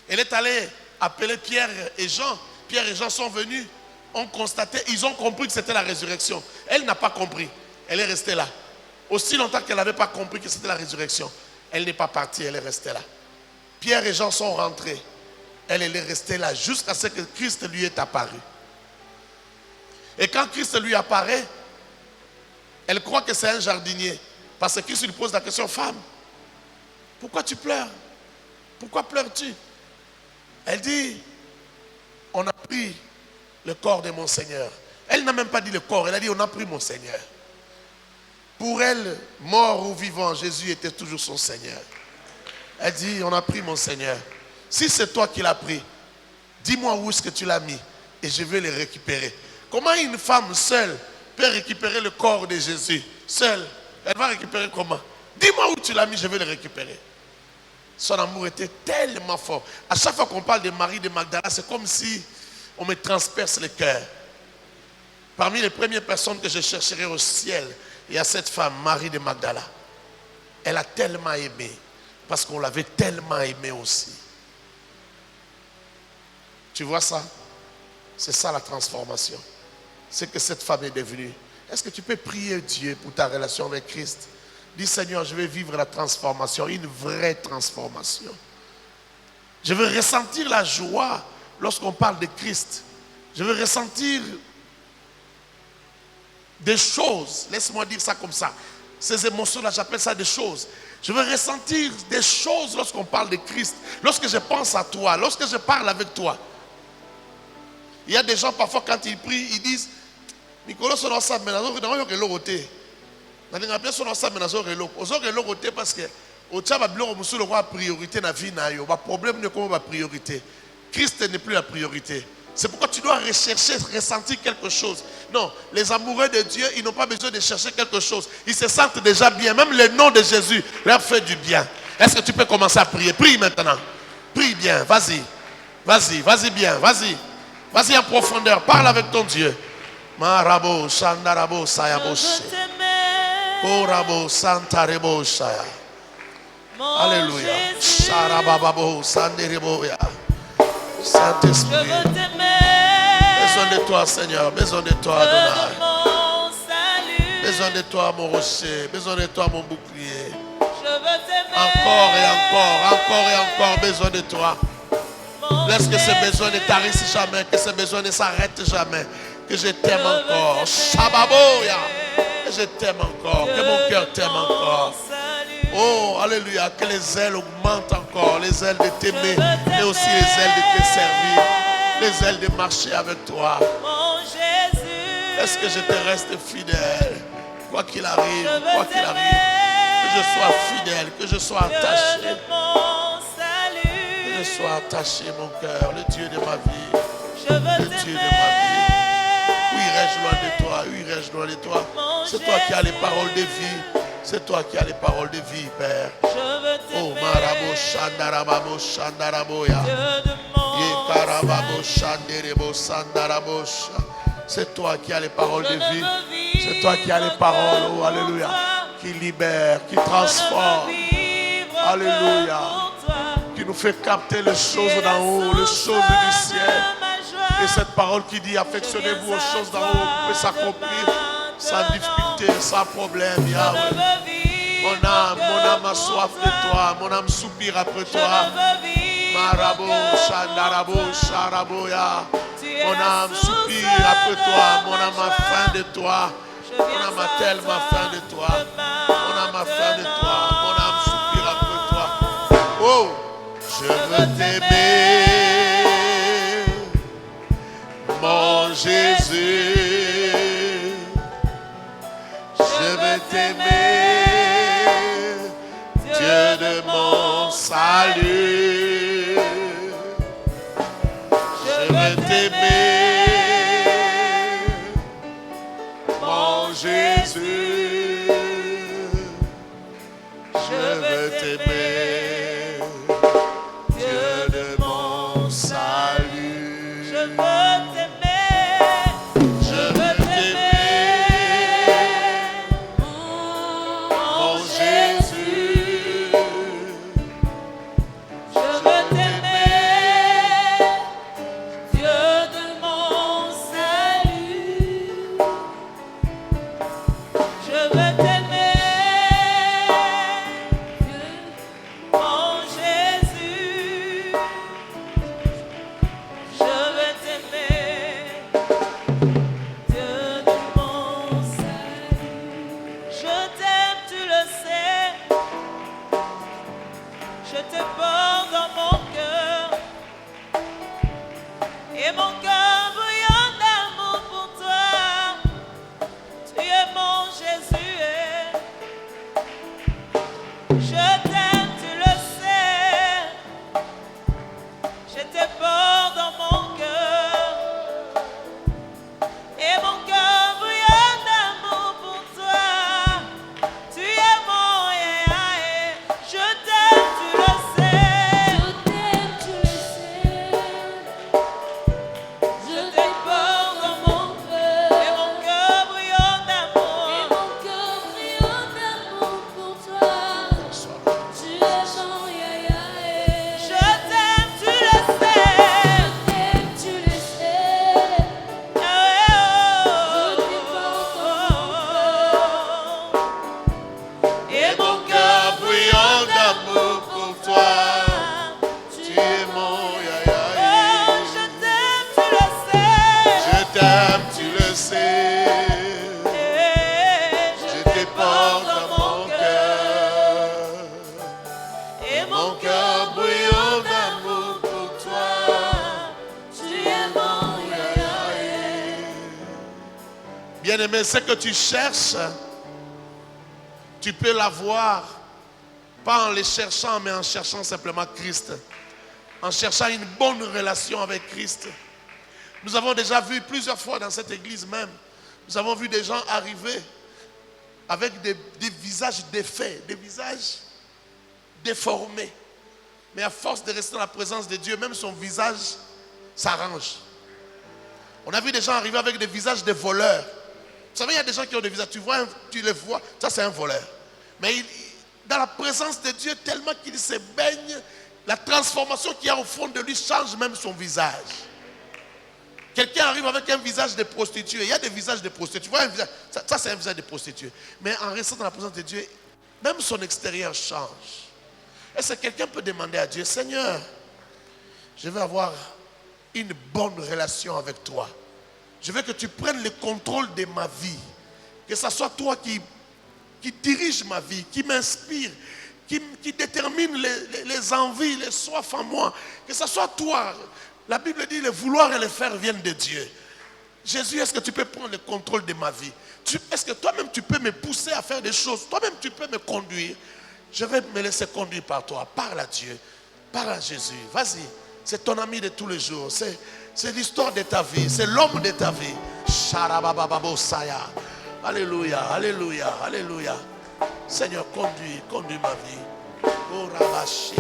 Elle est allée appeler Pierre et Jean. Pierre et Jean sont venus, ont constaté, ils ont compris que c'était la résurrection. Elle n'a pas compris. Elle est restée là. Aussi longtemps qu'elle n'avait pas compris que c'était la résurrection, elle n'est pas partie, elle est restée là. Pierre et Jean sont rentrés. Elle est restée là jusqu'à ce que Christ lui est apparu. Et quand Christ lui apparaît, elle croit que c'est un jardinier. Parce que Christ lui pose la question, femme, pourquoi tu pleures? Pourquoi pleures-tu? Elle dit, on a pris le corps de mon Seigneur. Elle n'a même pas dit le corps, elle a dit, on a pris mon Seigneur. Pour elle, mort ou vivant, Jésus était toujours son Seigneur. Elle dit, on a pris mon Seigneur. Si c'est toi qui l'as pris, dis-moi où est-ce que tu l'as mis et je vais le récupérer. Comment une femme seule peut récupérer le corps de Jésus? Seule, elle va récupérer comment? Dis-moi où tu l'as mis, je vais le récupérer. Son amour était tellement fort. À chaque fois qu'on parle de Marie de Magdala, c'est comme si on me transperce le cœur. Parmi les premières personnes que je chercherai au ciel, il y a cette femme, Marie de Magdala. Elle a tellement aimé, parce qu'on l'avait tellement aimé aussi. Tu vois ça? C'est ça la transformation. C'est que cette femme est devenue. Est-ce que tu peux prier Dieu pour ta relation avec Christ? Dis Seigneur, je vais vivre la transformation, une vraie transformation. Je veux ressentir la joie lorsqu'on parle de Christ. Je veux ressentir des choses. Laisse-moi dire ça comme ça. Ces émotions-là, j'appelle ça des choses. Je veux ressentir des choses lorsqu'on parle de Christ. Lorsque je pense à toi, lorsque je parle avec toi. Il y a des gens parfois quand ils prient, ils disent Nicolas sono sa menazo que l'oroté. Na linga bien sono sa menazo que l'oroté parce que au tchaba bloko musu le roi priorité na vie na yo. Ba problème ne comme ba priorité. Christ n'est plus la priorité. C'est pourquoi tu dois rechercher, ressentir quelque chose. Non, les amoureux de Dieu, ils n'ont pas besoin de chercher quelque chose. Ils se sentent déjà bien. Même le nom de Jésus leur fait du bien. Est-ce que tu peux commencer à prier? Prie maintenant. Prie bien, vas-y. Vas-y, vas-y bien, vas-y. Vas-y en profondeur, parle avec ton Dieu. Marabo, Shandarabo, Sayaboshe. Korabo, Santarebo, Shaya. Alléluia. Sharababo, Sandereboya. Saint-Esprit. Besoin de toi, Seigneur. Besoin de toi, Adonai. Besoin de toi, mon rocher. Besoin de toi, mon bouclier. Encore et encore, encore et encore, besoin de toi. Laisse que ce besoin ne tarisse jamais, que ce besoin ne s'arrête jamais. Que je t'aime encore. Shababoya. Que je t'aime encore. Que mon cœur t'aime encore. Oh, alléluia. Que les ailes augmentent encore. Les ailes de t'aimer. Et aussi les ailes de te servir. Les ailes de marcher avec toi. Est-ce que je te reste fidèle? Quoi qu'il arrive, quoi qu'il arrive. Que je sois fidèle. Que je sois attaché. Que je sois attaché, mon cœur. Le Dieu de ma vie. Le Dieu de ma vie. Où irais-je loin de toi? Où irais-je loin de toi? C'est toi qui as les paroles de vie. C'est toi qui as les paroles de vie, Père. Oh, Marabo, Shandarabo, Shandaraboya. Yekarababo, Shanderebo, Sandarabosha. C'est toi qui as les paroles de vie. C'est toi qui as les paroles, oh, alléluia, qui libère, qui transforme. Alléluia. Qui nous fait capter les choses d'en haut, les choses du ciel. Et cette parole qui dit affectionnez-vous aux choses d'en haut peut s'accomplir sans difficulté, sans problème, Yahweh. Mon âme a soif de toi, mon âme soupire après toi. Marabo, Shandarabo, Sharaboya. Mon âme soupire après toi, mon âme a faim de toi. Mon âme a tellement faim de toi. Mon âme a faim de toi, mon âme soupire après toi. Oh, je veux t'aimer. Mon Jésus, je veux t'aimer, Dieu de mon salut. Je veux t'aimer, mon Jésus, je veux t'aimer, Dieu de mon salut. Je te porte dans mon cœur. Et mon cœur brûlant d'amour pour toi. Tu es mon Jésus. Je t'aime, tu le sais. Je te porte dans mon cœur. Et mon cœur brûlant d'amour pour toi. Tu es mon je t'aime, tu le sais. Je t'aime, tu le sais. Je te porte dans mon cœur. Et mon cœur brûlant d'amour. Et mon cœur brûlant d'amour pour toi. Tu es mon Je t'aime, tu le sais. Je t'aime, tu le sais. Oh, Et mon cœur brûlant d'amour pour toi. Tu es mon je t'aime, tu le sais. Je t'aime, tu le sais. Je te porte dans mon cœur. Et Mon cœur brûlant d'amour pour toi. tu es mon Bien-aimé, ce que tu cherches, tu peux l'avoir, pas en les cherchant, mais en cherchant simplement Christ. En cherchant une bonne relation avec Christ. Nous avons déjà vu plusieurs fois dans cette église même, nous avons vu des gens arriver avec des visages défaits, des visages déformés. Mais à force de rester dans la présence de Dieu, même son visage s'arrange. On a vu des gens arriver avec des visages de voleurs. Vous savez, il y a des gens qui ont des visages, tu les vois, ça c'est un voleur. Mais dans la présence de Dieu, tellement qu'il se baigne, la transformation qu'il y a au fond de lui change même son visage. Quelqu'un arrive avec un visage de prostituée. Il y a des visages de prostituée. Tu vois un visage, ça c'est un visage de prostituée. Mais en restant dans la présence de Dieu, même son extérieur change. Est-ce que quelqu'un peut demander à Dieu, Seigneur, je veux avoir une bonne relation avec toi. Je veux que tu prennes le contrôle de ma vie. Que ce soit toi qui dirige ma vie, qui m'inspire, qui détermine les envies, les soifs en moi. Que ce soit toi. La Bible dit le vouloir et le faire viennent de Dieu. Jésus, est-ce que tu peux prendre le contrôle de ma vie? Est-ce que toi-même tu peux me pousser à faire des choses? Toi-même tu peux me conduire? Je vais me laisser conduire par toi. Parle à Dieu. Parle à Jésus. Vas-y. C'est ton ami de tous les jours. C'est l'histoire de ta vie. C'est l'homme de ta vie. Sharabababosaya. Alléluia. Alléluia. Alléluia. Seigneur, conduis ma vie. Oh, Rabashi.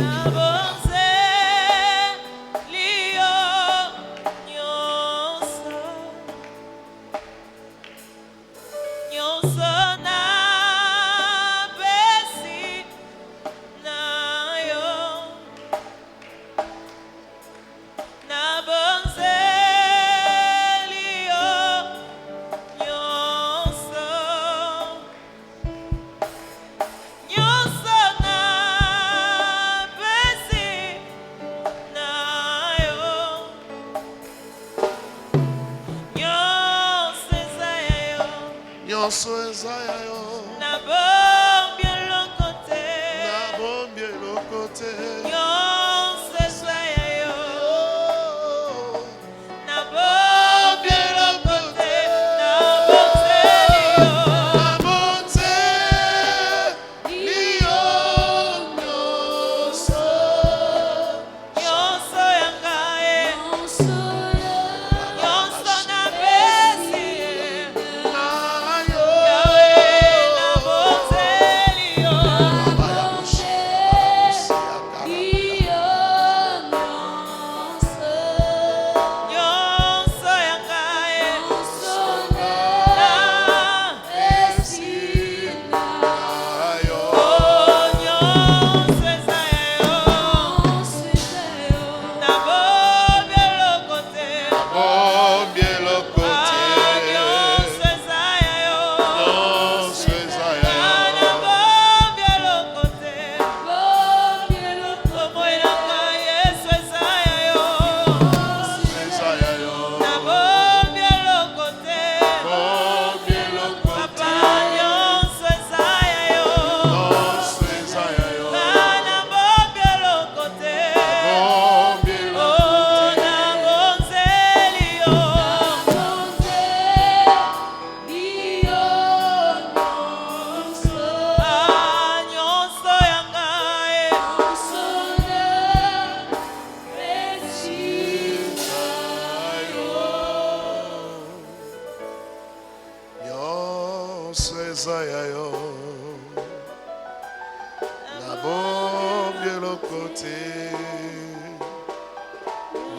lokote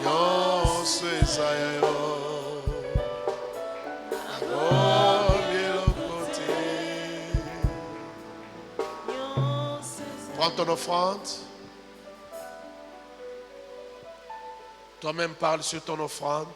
nyonso eza ya yo nabomi lokote. Prends ton offrande. Toi-même parle sur ton offrande.